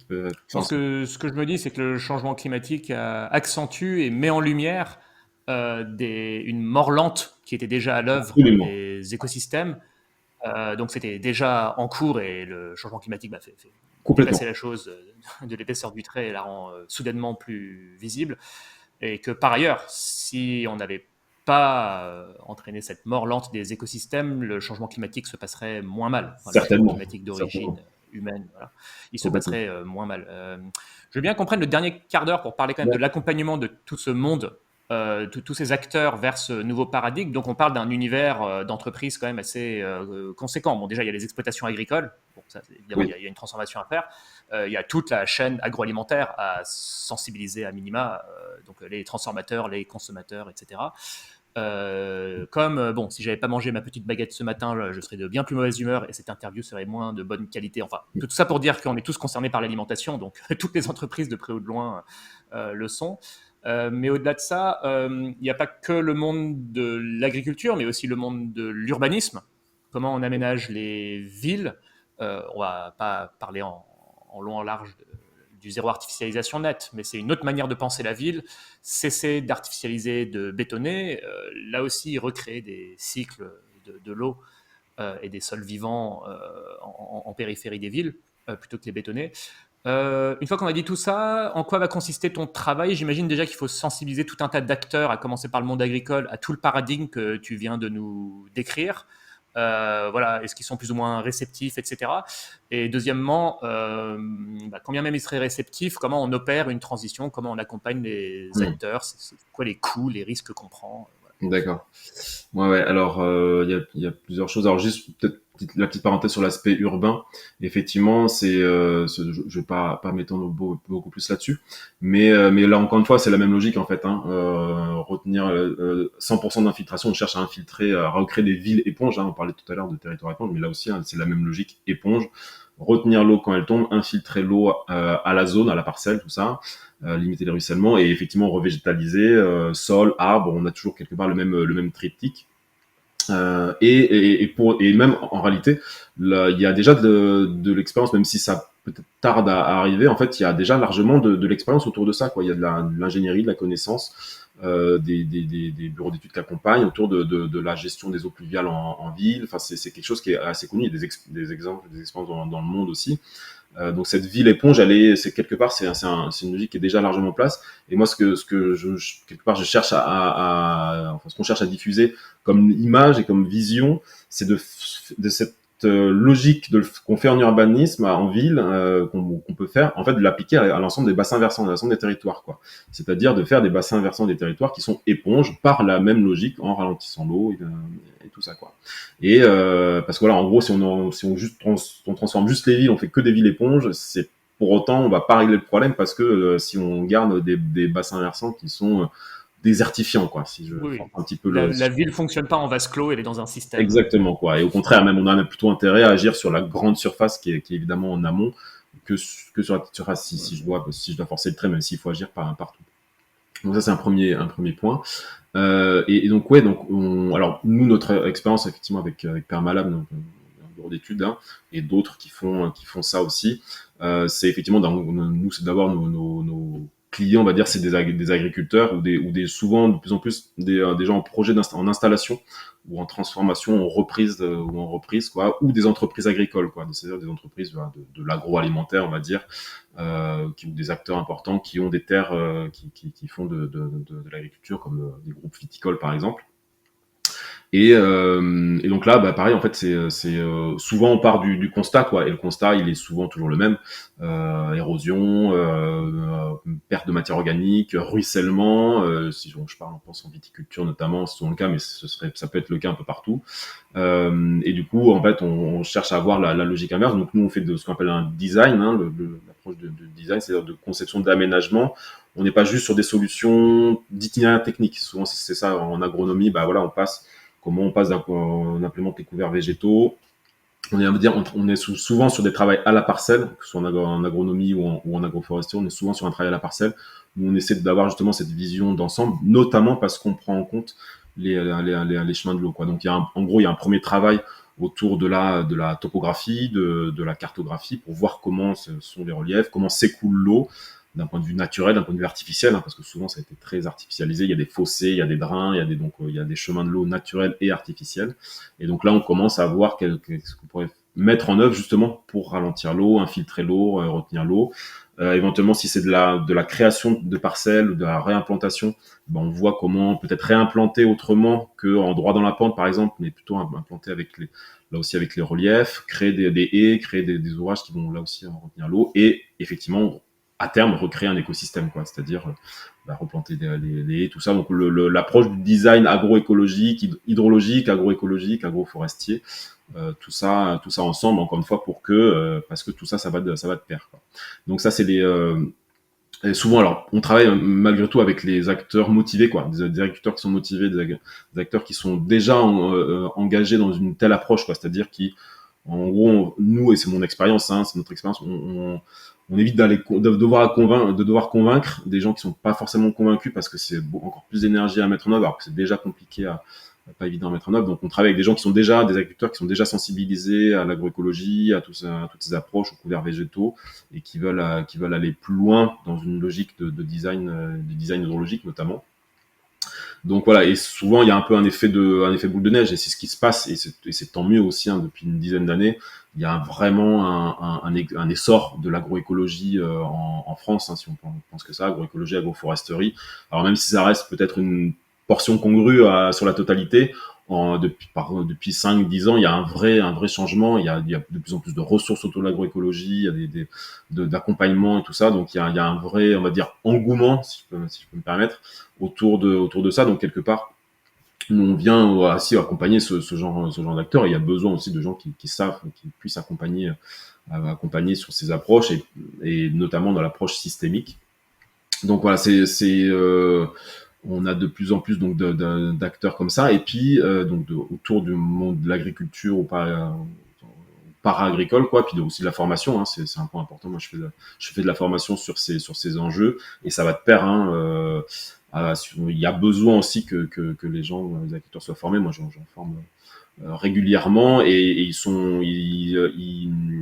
peut Je pense que ce que je me dis, c'est que le changement climatique accentue et met en lumière une mort lente qui était déjà à l'œuvre absolument des écosystèmes. Donc c'était déjà en cours et le changement climatique fait complètement. déplacer la chose de l'épaisseur du trait et la rend soudainement plus visible. Et que par ailleurs, si on n'avait pas entraîné cette mort lente des écosystèmes, le changement climatique se passerait moins mal. Enfin, le changement Certainement, climatique d'origine certainement, humaine, voilà. Il se complètement. passerait moins mal. Je veux bien comprendre le dernier quart d'heure pour parler quand même de Ouais. l'accompagnement de tout ce monde, tous ces acteurs vers ce nouveau paradigme. Donc on parle d'un univers d'entreprise quand même assez conséquent. Bon, déjà, il y a les exploitations agricoles. Bon, ça, évidemment, Oui. il y a une transformation à faire. Il y a toute la chaîne agroalimentaire à sensibiliser à minima, donc les transformateurs, les consommateurs, etc. Bon, si j'avais pas mangé ma petite baguette ce matin, je serais de bien plus mauvaise humeur et cette interview serait moins de bonne qualité. Enfin, tout ça pour dire qu'on est tous concernés par l'alimentation, donc toutes les entreprises de près ou de loin le sont. Mais au-delà de ça, il n'y a pas que le monde de l'agriculture, mais aussi le monde de l'urbanisme. Comment on aménage les villes. On va pas parler en long en large du zéro artificialisation net, mais c'est une autre manière de penser la ville. Cesser d'artificialiser, de bétonner, là aussi recréer des cycles de l'eau et des sols vivants en périphérie des villes, plutôt que les bétonner. Une fois qu'on a dit tout ça, en quoi va consister ton travail? J'imagine déjà qu'il faut sensibiliser tout un tas d'acteurs, à commencer par le monde agricole, à tout le paradigme que tu viens de nous décrire. Voilà, est-ce qu'ils sont plus ou moins réceptifs, etc. Et deuxièmement, quand bien même ils seraient réceptifs, comment on opère une transition, comment on accompagne les acteurs, c'est quoi les coûts, les risques qu'on prend, voilà. D'accord. Ouais. Alors, il y a plusieurs choses. Alors, juste peut-être la petite parenthèse sur l'aspect urbain. Effectivement, je vais pas m'étendre beaucoup plus là-dessus, mais là encore une fois, c'est la même logique en fait. Hein. Retenir 100% d'infiltration, on cherche à infiltrer, à recréer des villes éponges. Hein. On parlait tout à l'heure de territoire éponge, mais là aussi, hein, c'est la même logique éponge. Retenir l'eau quand elle tombe, infiltrer l'eau à la zone, à la parcelle, tout ça. Limiter les ruissellements et effectivement revégétaliser sol, arbre, on a toujours quelque part le même triptyque. Et même en réalité, il y a déjà de l'expérience, même si ça peut-être tarde à arriver. En fait, il y a déjà largement de l'expérience autour de ça, quoi. Il y a de l'ingénierie, de la connaissance, des bureaux d'études qui accompagnent autour de la gestion des eaux pluviales en ville. Enfin, c'est quelque chose qui est assez connu. Il y a des exemples, des expériences dans le monde aussi. Donc cette ville éponge, c'est quelque part, c'est une logique qui est déjà largement en place. Et moi, quelque part, je cherche enfin, ce qu'on cherche à diffuser comme image et comme vision, c'est de cette logique qu'on fait en urbanisme, en ville, qu'on peut faire, en fait, de l'appliquer à l'ensemble des bassins versants, à l'ensemble des territoires, quoi. C'est-à-dire de faire des bassins versants des territoires qui sont éponges par la même logique en ralentissant l'eau et tout ça, quoi. Et parce que voilà, en gros, si on transforme juste les villes, on fait que des villes éponges, c'est pour autant, on va pas régler le problème parce que si on garde des bassins versants qui sont désertifiants, quoi. Si je Oui, force un petit peu la ville fonctionne pas en vase clos, elle est dans un système. exactement, quoi. Et au contraire, même on a même plutôt intérêt à agir sur la grande surface qui est évidemment en amont que sur la petite surface si je dois forcer le trait, même s'il faut agir partout. Donc ça, c'est un premier point. Et donc ouais, donc alors nous notre expérience effectivement avec Permalab, donc un bureau d'études hein, et d'autres qui font ça aussi, c'est effectivement nous c'est d'abord nos clients, on va dire, c'est des agriculteurs ou des souvent de plus en plus des gens en projet en installation ou en transformation, en reprise quoi, ou des entreprises agricoles quoi, c'est-à-dire des entreprises voilà, de l'agroalimentaire on va dire, ou des acteurs importants qui ont des terres qui font de l'agriculture, comme des groupes viticoles par exemple. Et donc là, bah, pareil, en fait, souvent on part du constat, quoi. Et le constat, il est souvent toujours le même érosion, perte de matière organique, ruissellement. Si je parle, on pense en viticulture notamment, c'est souvent le cas, mais ça peut être le cas un peu partout. Et du coup, en fait, on cherche à avoir la logique inverse. Donc nous, on fait de ce qu'on appelle un design, hein, l'approche de design, c'est-à-dire de conception d'aménagement. On n'est pas juste sur des solutions d'itinéraire technique. Souvent, c'est ça en agronomie. Bah voilà, comment on implémente les couverts végétaux. On est souvent sur des travaux à la parcelle, que ce soit en agronomie ou en agroforesterie, on est souvent sur un travail à la parcelle, où on essaie d'avoir justement cette vision d'ensemble, notamment parce qu'on prend en compte les chemins de l'eau, quoi. Donc, en gros, il y a un premier travail autour de la topographie, de la cartographie, pour voir comment sont les reliefs, comment s'écoule l'eau, d'un point de vue naturel, d'un point de vue artificiel, hein, parce que souvent ça a été très artificialisé. Il y a des fossés, il y a des drains, il y a des chemins de l'eau naturels et artificiels. Et donc là, on commence à voir ce qu'on pourrait mettre en œuvre justement pour ralentir l'eau, infiltrer l'eau, retenir l'eau. Éventuellement, si c'est de la création de parcelles, de la réimplantation, ben, on voit comment peut-être réimplanter autrement qu'en droit dans la pente, par exemple, mais plutôt implanter là aussi avec les reliefs, créer des haies, créer des ouvrages qui vont là aussi retenir l'eau et effectivement à terme recréer un écosystème, quoi. C'est-à-dire replanter les haies, tout ça. Donc l'approche du design agroécologique, hydrologique, agroécologique, agroforestier, tout ça ensemble, encore une fois, parce que tout ça, ça va de pair, quoi. Donc ça, c'est et souvent, alors, on travaille malgré tout avec les acteurs motivés, quoi, des agriculteurs qui sont motivés, des acteurs qui sont déjà engagés dans une telle approche, quoi. C'est-à-dire en gros, nous, et c'est mon expérience, hein, c'est notre expérience, on évite de devoir convaincre des gens qui sont pas forcément convaincus parce que c'est encore plus d'énergie à mettre en œuvre, alors que c'est déjà compliqué pas évident à mettre en œuvre. Donc, on travaille avec des gens qui sont déjà, des agriculteurs qui sont déjà sensibilisés à l'agroécologie, à toutes ces approches, aux couverts végétaux, et qui veulent aller plus loin dans une logique de design hydrologique notamment. Donc voilà, et souvent il y a un peu un effet boule de neige, et c'est ce qui se passe, et c'est tant mieux aussi, hein, depuis une dizaine d'années. Il y a vraiment un essor de l'agroécologie en France, hein, si on pense que ça, agroécologie, agroforesterie. Alors même si ça reste peut-être une portion congrue sur la totalité, depuis 5-10 ans, il y a un vrai changement. Il y a de plus en plus de ressources autour de l'agroécologie, il y a d'accompagnement et tout ça. Donc il y a un vrai, on va dire, engouement, si je peux me permettre, autour de ça. Donc quelque part, nous on vient aussi accompagner ce genre d'acteurs. Et il y a besoin aussi de gens qui savent, qui puissent accompagner sur ces approches et notamment dans l'approche systémique. Donc voilà, on a de plus en plus donc d'acteurs comme ça, et puis donc autour du monde de l'agriculture ou pas para-agricole, quoi, puis aussi de la formation, hein, c'est un point important. Moi, je fais de la formation sur ces enjeux, et ça va de pair, hein, il y a besoin aussi que les gens, les agriculteurs soient formés. Moi, j'en forme régulièrement, et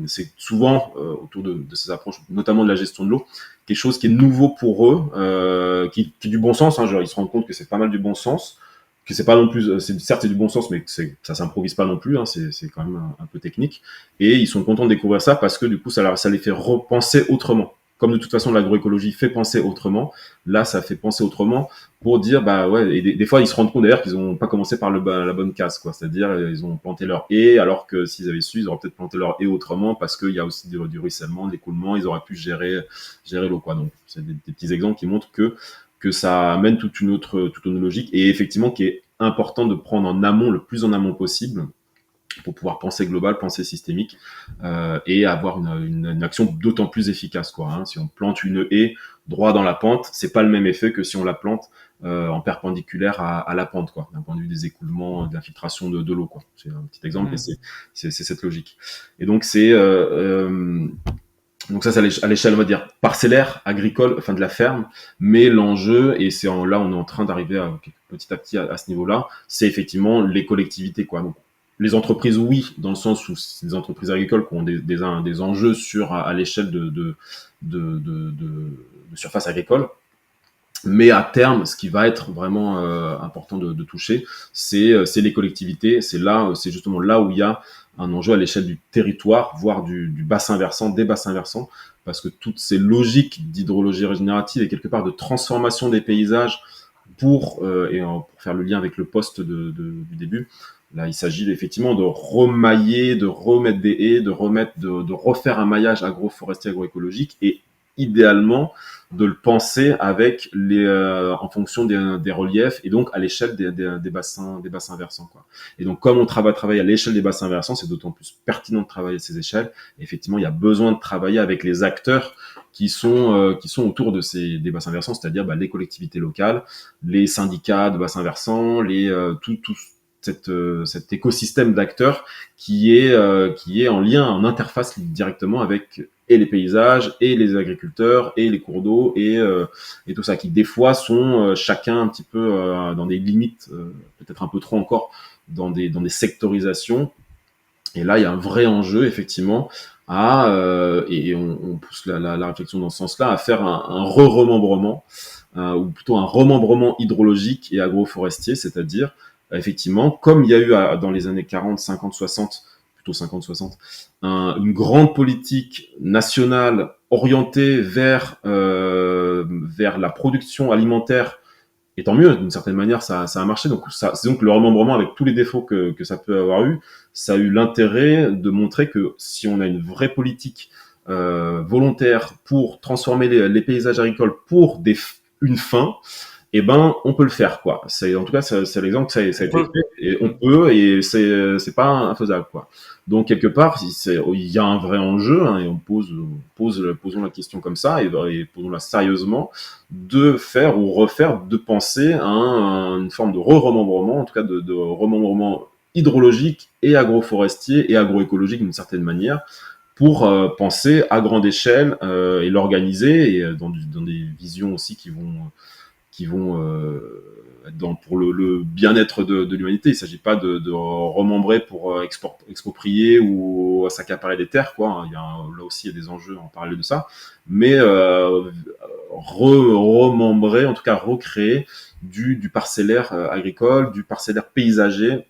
c'est souvent autour de ces approches, notamment de la gestion de l'eau, quelque chose qui est nouveau pour eux, qui est du bon sens, hein, genre, ils se rendent compte que c'est pas mal du bon sens, que c'est pas non plus, certes c'est du bon sens, mais que ça s'improvise pas non plus, hein, c'est quand même un peu technique, et ils sont contents de découvrir ça parce que du coup ça les fait repenser autrement. Comme de toute façon l'agroécologie fait penser autrement, là ça fait penser autrement, pour dire bah ouais, et des fois ils se rendent compte d'ailleurs qu'ils ont pas commencé par la bonne case, quoi. C'est-à-dire ils ont planté leur haie, alors que s'ils avaient su, ils auraient peut-être planté leur haie autrement, parce qu'il y a aussi du ruissellement, de l'écoulement, ils auraient pu gérer l'eau, quoi. Donc c'est des petits exemples qui montrent que ça amène toute une logique, et effectivement qui est important de prendre en amont, le plus en amont possible, pour pouvoir penser global, penser systémique, et avoir une action d'autant plus efficace, quoi, hein. Si on plante une haie droit dans la pente, c'est pas le même effet que si on la plante en perpendiculaire à la pente, quoi, d'un point de vue des écoulements, de l'infiltration de l'eau, quoi. C'est un petit exemple, mais c'est cette logique. Et donc Donc ça, c'est à l'échelle, on va dire, parcellaire, agricole, enfin de la ferme. Mais l'enjeu, et là, on est en train d'arriver petit à petit à ce niveau-là, c'est effectivement les collectivités, quoi. Donc, les entreprises, oui, dans le sens où c'est des entreprises agricoles qui ont des enjeux à l'échelle de surface agricole. Mais à terme, ce qui va être vraiment important de toucher, c'est les collectivités. C'est justement là où il y a un enjeu à l'échelle du territoire, voire du bassin versant, des bassins versants, parce que toutes ces logiques d'hydrologie régénérative et quelque part de transformation des paysages pour faire le lien avec le poste du début, là, il s'agit effectivement de remailler, de remettre des haies, de refaire un maillage agroforestier, agroécologique, et idéalement de le penser avec en fonction des reliefs et donc à l'échelle des bassins versants, quoi. Et donc, comme on travaille à l'échelle des bassins versants, c'est d'autant plus pertinent de travailler à ces échelles. Et effectivement, il y a besoin de travailler avec les acteurs qui sont autour des bassins versants, c'est-à-dire les collectivités locales, les syndicats de bassins versants, tout cet écosystème d'acteurs qui est en lien, en interface directement avec et les paysages, et les agriculteurs, et les cours d'eau, et tout ça, qui des fois sont chacun un petit peu dans des limites, peut-être un peu trop encore, dans des sectorisations. Et là, il y a un vrai enjeu, effectivement, on pousse la réflexion dans ce sens-là, à faire un re-remembrement, ou plutôt un remembrement hydrologique et agroforestier, c'est-à-dire, effectivement, comme il y a eu dans les années 40, 50, 60, plutôt 50-60, une grande politique nationale orientée vers la production alimentaire, et tant mieux, d'une certaine manière, ça a marché. Donc, c'est donc le remembrement, avec tous les défauts que ça peut avoir eu, ça a eu l'intérêt de montrer que si on a une vraie politique volontaire pour transformer les paysages agricoles pour une fin, eh ben, on peut le faire, quoi. En tout cas, c'est l'exemple que ça a On été peut. fait, et on Mm. peut, et c'est pas infaisable, quoi. Donc, quelque part, il y a un vrai enjeu, hein, et posons la question comme ça, et posons-la sérieusement, de faire ou refaire, de penser à une forme de re-remembrement, en tout cas de remembrement hydrologique et agroforestier et agroécologique d'une certaine manière, pour penser à grande échelle et l'organiser, et dans des visions aussi qui vont être pour le bien-être de l'humanité. Il ne s'agit pas de remembrer pour exproprier ou s'accaparer des terres, quoi. Là aussi, il y a des enjeux en parallèle de ça. Mais remembrer, en tout cas recréer du parcellaire agricole, du parcellaire paysager,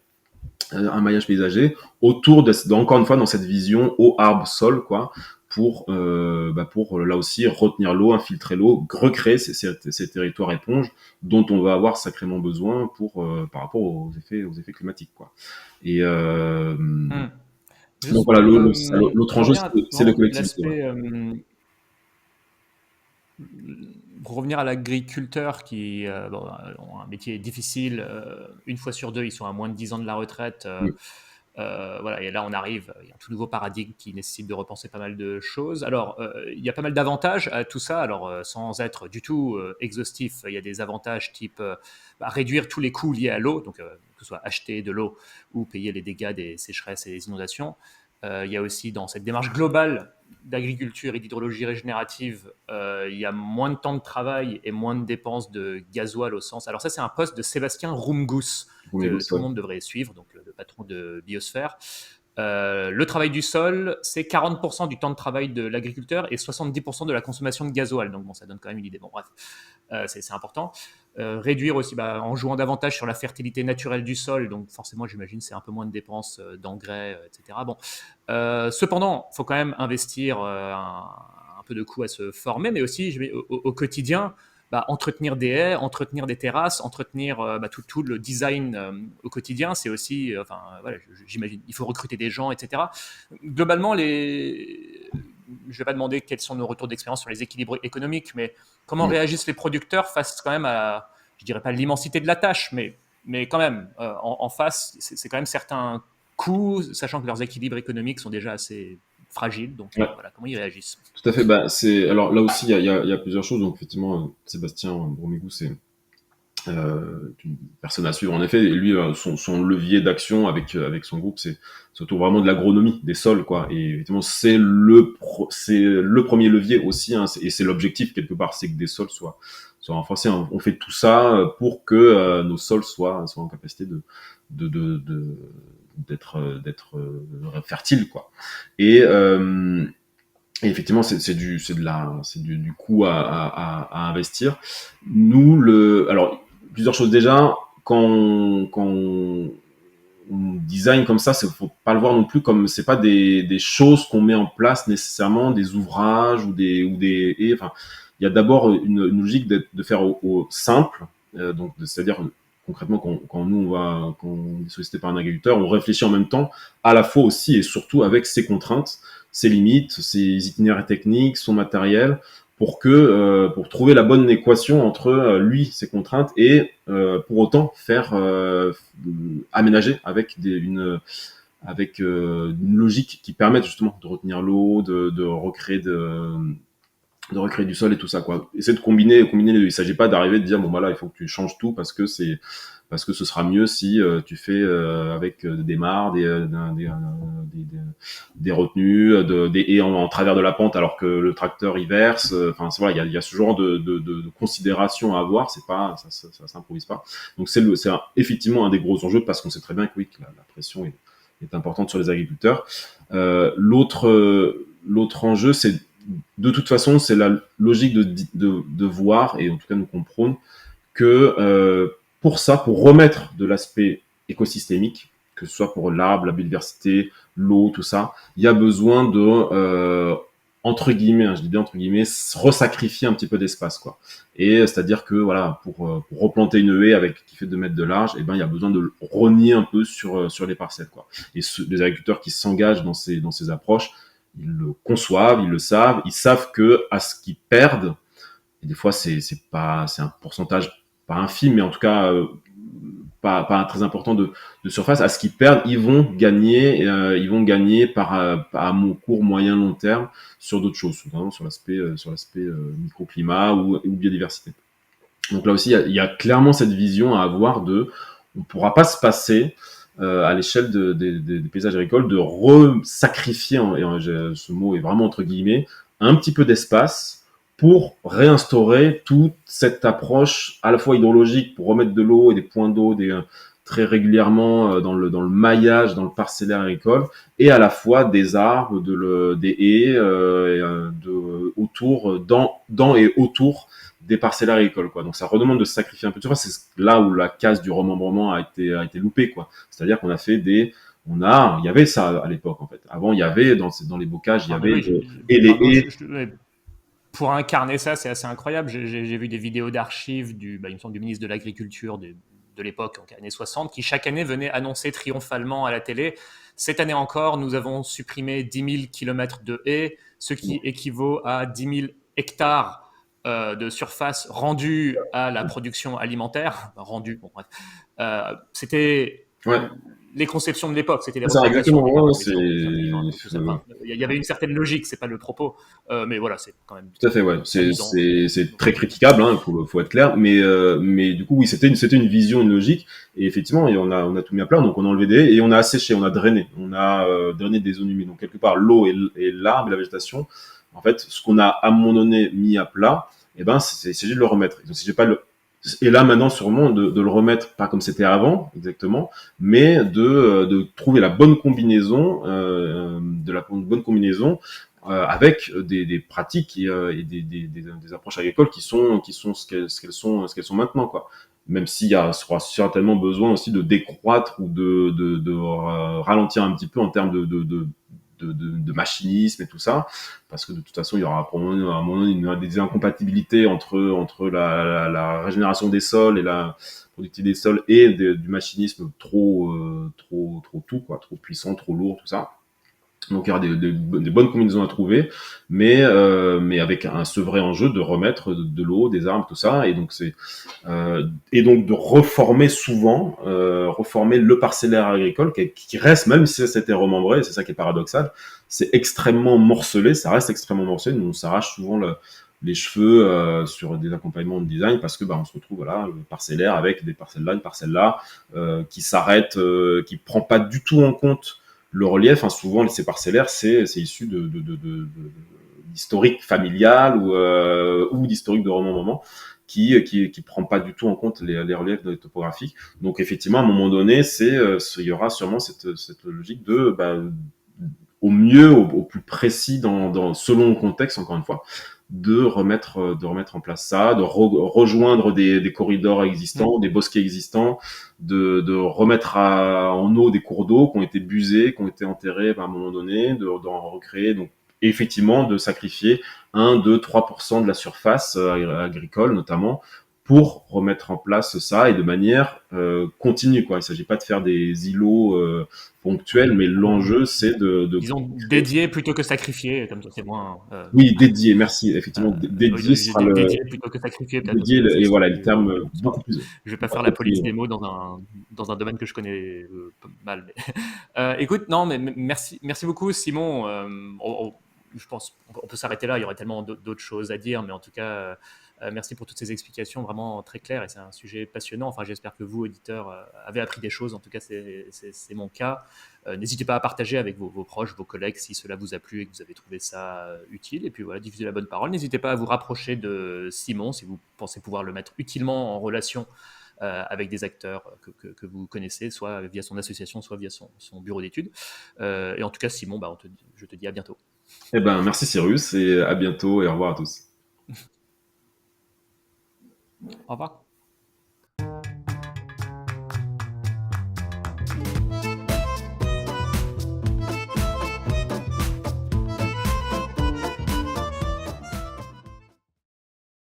un maillage paysager autour encore une fois dans cette vision eau, arbre, sol, quoi, pour là aussi retenir l'eau, infiltrer l'eau, recréer ces territoires éponges dont on va avoir sacrément besoin par rapport aux effets climatiques, quoi. Et Mm. donc Juste voilà, l'autre pour enjeu, revenir à c'est la collectivité. Ouais. l'aspect, pour revenir à l'agriculteur qui bon, ont un métier difficile, une fois sur deux, ils sont à moins de 10 ans de la retraite. Mm. Voilà, et là, on arrive, il y a un tout nouveau paradigme qui nécessite de repenser pas mal de choses. Alors, il y a pas mal d'avantages à tout ça. Alors, sans être du tout exhaustif, il y a des avantages type réduire tous les coûts liés à l'eau, donc que ce soit acheter de l'eau ou payer les dégâts des sécheresses et des inondations. Il y a aussi dans cette démarche globale d'agriculture et d'hydrologie régénérative, il y a moins de temps de travail et moins de dépenses de gasoil au sens. Alors ça, c'est un post de Sébastien Roumgous que tout le monde devrait suivre, donc le patron de Biosphère. Le travail du sol, c'est 40% du temps de travail de l'agriculteur et 70% de la consommation de gasoil. Donc bon, ça donne quand même une idée. Bon, bref, c'est important. Réduire aussi en jouant davantage sur la fertilité naturelle du sol. Donc forcément, j'imagine, c'est un peu moins de dépenses d'engrais, etc. Bon, cependant, il faut quand même investir un peu de coûts à se former, mais aussi au quotidien, entretenir des haies, entretenir des terrasses, entretenir tout le design au quotidien, c'est aussi, voilà, j'imagine, il faut recruter des gens, etc. Globalement, je ne vais pas demander quels sont nos retours d'expérience sur les équilibres économiques, mais comment Mm. réagissent les producteurs face quand même à, je dirais pas l'immensité de la tâche, mais quand même, en face, c'est quand même certains coûts, sachant que leurs équilibres économiques sont déjà assez fragiles. Donc Ouais. voilà, comment ils réagissent. Tout à fait. Alors là aussi, il y a plusieurs choses. Donc effectivement, Sébastien Bromigou, une personne à suivre en effet. Et lui, son levier d'action avec son groupe, c'est surtout vraiment de l'agronomie des sols, quoi. Et effectivement, c'est le premier levier aussi, hein, et c'est l'objectif quelque part, c'est que des sols soient renforcés. On fait tout ça pour que nos sols soient en capacité de, de, de d'être fertiles, quoi. Et et effectivement, c'est du coût à investir. Nous, alors, plusieurs choses déjà, quand on design comme ça, faut pas le voir non plus comme, c'est pas des choses qu'on met en place nécessairement, des ouvrages enfin, il y a d'abord une logique de faire au simple, donc, c'est-à-dire, concrètement, quand quand on est sollicité par un agriculteur, on réfléchit en même temps, à la fois aussi et surtout avec ses contraintes, ses limites, ses itinéraires techniques, son matériel, pour trouver la bonne équation entre lui, ses contraintes, et pour autant faire aménager avec une logique qui permette justement de retenir l'eau, de recréer du sol et tout ça, quoi. Essayer de combiner les deux. Il s'agit pas d'arriver de dire bon voilà, il faut que tu changes tout parce que ce sera mieux si tu fais avec des mares, des retenues, des haies en travers de la pente, alors que le tracteur y verse. Enfin, voilà, il y a ce genre de considération à avoir. C'est pas, ça s'improvise pas. Donc effectivement un des gros enjeux, parce qu'on sait très bien que oui, que la pression est importante sur les agriculteurs. L'autre enjeu, c'est de toute façon, c'est la logique de voir, et en tout cas nous comprendre, que pour remettre de l'aspect écosystémique, que ce soit pour l'arbre, la biodiversité, l'eau, tout ça, il y a besoin entre guillemets, je dis bien entre guillemets, resacrifier un petit peu d'espace, quoi. Et c'est-à-dire que voilà, pour replanter une haie qui fait 2 mètres de large, il y a besoin de rogner un peu sur les parcelles, quoi. Et les agriculteurs qui s'engagent dans ces approches, ils le conçoivent, ils le savent, ils savent que à ce qu'ils perdent, et des fois c'est un pourcentage pas infime, mais en tout cas pas très important de surface, à ce qu'ils perdent, ils vont gagner à court, moyen, long terme sur d'autres choses, notamment sur l'aspect microclimat ou biodiversité. Donc là aussi, il y a clairement cette vision à avoir on ne pourra pas se passer à l'échelle des paysages agricoles de sacrifier, ce mot est vraiment entre guillemets, un petit peu d'espace pour réinstaurer toute cette approche à la fois hydrologique, pour remettre de l'eau et des points d'eau très régulièrement dans le maillage, dans le parcellaire agricole, et à la fois des arbres, des haies autour, dans et autour des parcellaires agricoles, quoi. Donc ça redemande de sacrifier un peu de surface. C'est là où la case du remembrement a été loupée, quoi. C'est-à-dire qu'on a fait il y avait ça à l'époque, en fait. Avant, il y avait dans les bocages, il y avait et les haies. Pour incarner ça, c'est assez incroyable. J'ai vu des vidéos d'archives il me semble, du ministre de l'Agriculture de l'époque, en années 60, qui chaque année venait annoncer triomphalement à la télé: cette année encore, nous avons supprimé 10 000 km de haies, ce qui équivaut à 10 000 hectares de surface rendue à la production alimentaire. Rendue, bon bref. C'était les conceptions de l'époque, c'était les représentations. Il y avait une certaine logique, c'est pas le propos, mais voilà, c'est quand même. Tout à fait, ouais. C'est très critiquable, hein, faut être clair, mais du coup, oui, c'était une vision, une logique, et effectivement, on a tout mis à plat, donc on a enlevé des haies et on a asséché, on a drainé, drainé des zones humides. Donc quelque part, l'eau et l'arbre et la végétation, en fait, ce qu'on a à un moment donné mis à plat, c'est essayer de le remettre. Donc si j'ai pas et là maintenant sûrement de le remettre pas comme c'était avant exactement, mais de trouver la bonne combinaison, avec des pratiques et des approches agricoles qui sont ce qu'elles sont maintenant, quoi. Même s'il sera certainement besoin aussi de décroître ou de ralentir un petit peu en termes de machinisme et tout ça, parce que de toute façon il y aura probablement à un moment donné des incompatibilités entre la régénération des sols et la productivité des sols et du machinisme trop tout, quoi, trop puissant, trop lourd, tout ça. Donc il y aura des bonnes combinaisons à trouver, mais avec ce vrai enjeu de remettre de l'eau, des arbres, tout ça, et donc et donc de reformer le parcellaire agricole qui reste, même si c'était remembré, c'est ça qui est paradoxal, c'est extrêmement morcelé, ça reste extrêmement morcelé. Nous on s'arrache souvent les cheveux sur des accompagnements de design parce que on se retrouve parcellaire avec des parcelles là, une parcelle là qui s'arrête, qui prend pas du tout en compte le relief. Hein, souvent, ces parcellaires, c'est issu d'historique familial ou d'historique de roman-moment qui prend pas du tout en compte les reliefs topographiques. Donc effectivement, à un moment donné, il y aura sûrement cette logique au mieux, au plus précis selon le contexte, encore une fois, de remettre en place ça, de rejoindre des corridors existants, des bosquets existants, de remettre en eau des cours d'eau qui ont été busés, qui ont été enterrés à un moment donné, d'en recréer. Donc, effectivement, de sacrifier 1, 2, 3% de la surface agricole, notamment, pour remettre en place ça et de manière continue. Quoi. Il ne s'agit pas de faire des îlots ponctuels, mais l'enjeu, c'est Disons dédié plutôt que sacrifié, comme ça c'est moins. Oui, dédié, merci. Effectivement, dédié sera dédié plutôt que sacrifié, peut-être. dédié, et voilà, le terme Oui, beaucoup plus je vais pas faire la police approprié. des mots dans un domaine que je connais mal. Mais écoute, non, mais merci beaucoup, Simon. Je pense on peut s'arrêter là. Il y aurait tellement d'autres choses à dire, mais en tout cas, merci pour toutes ces explications vraiment très claires et c'est un sujet passionnant. Enfin, j'espère que vous, auditeurs, avez appris des choses. En tout cas, c'est mon cas. N'hésitez pas à partager avec vos proches, vos collègues si cela vous a plu et que vous avez trouvé ça utile. Et puis voilà, diffuser la bonne parole. N'hésitez pas à vous rapprocher de Simon si vous pensez pouvoir le mettre utilement en relation avec des acteurs que vous connaissez, soit via son association, soit via son bureau d'études. Et en tout cas, Simon, je te dis à bientôt. Eh ben, merci Cyrus et à bientôt et au revoir à tous. Au revoir.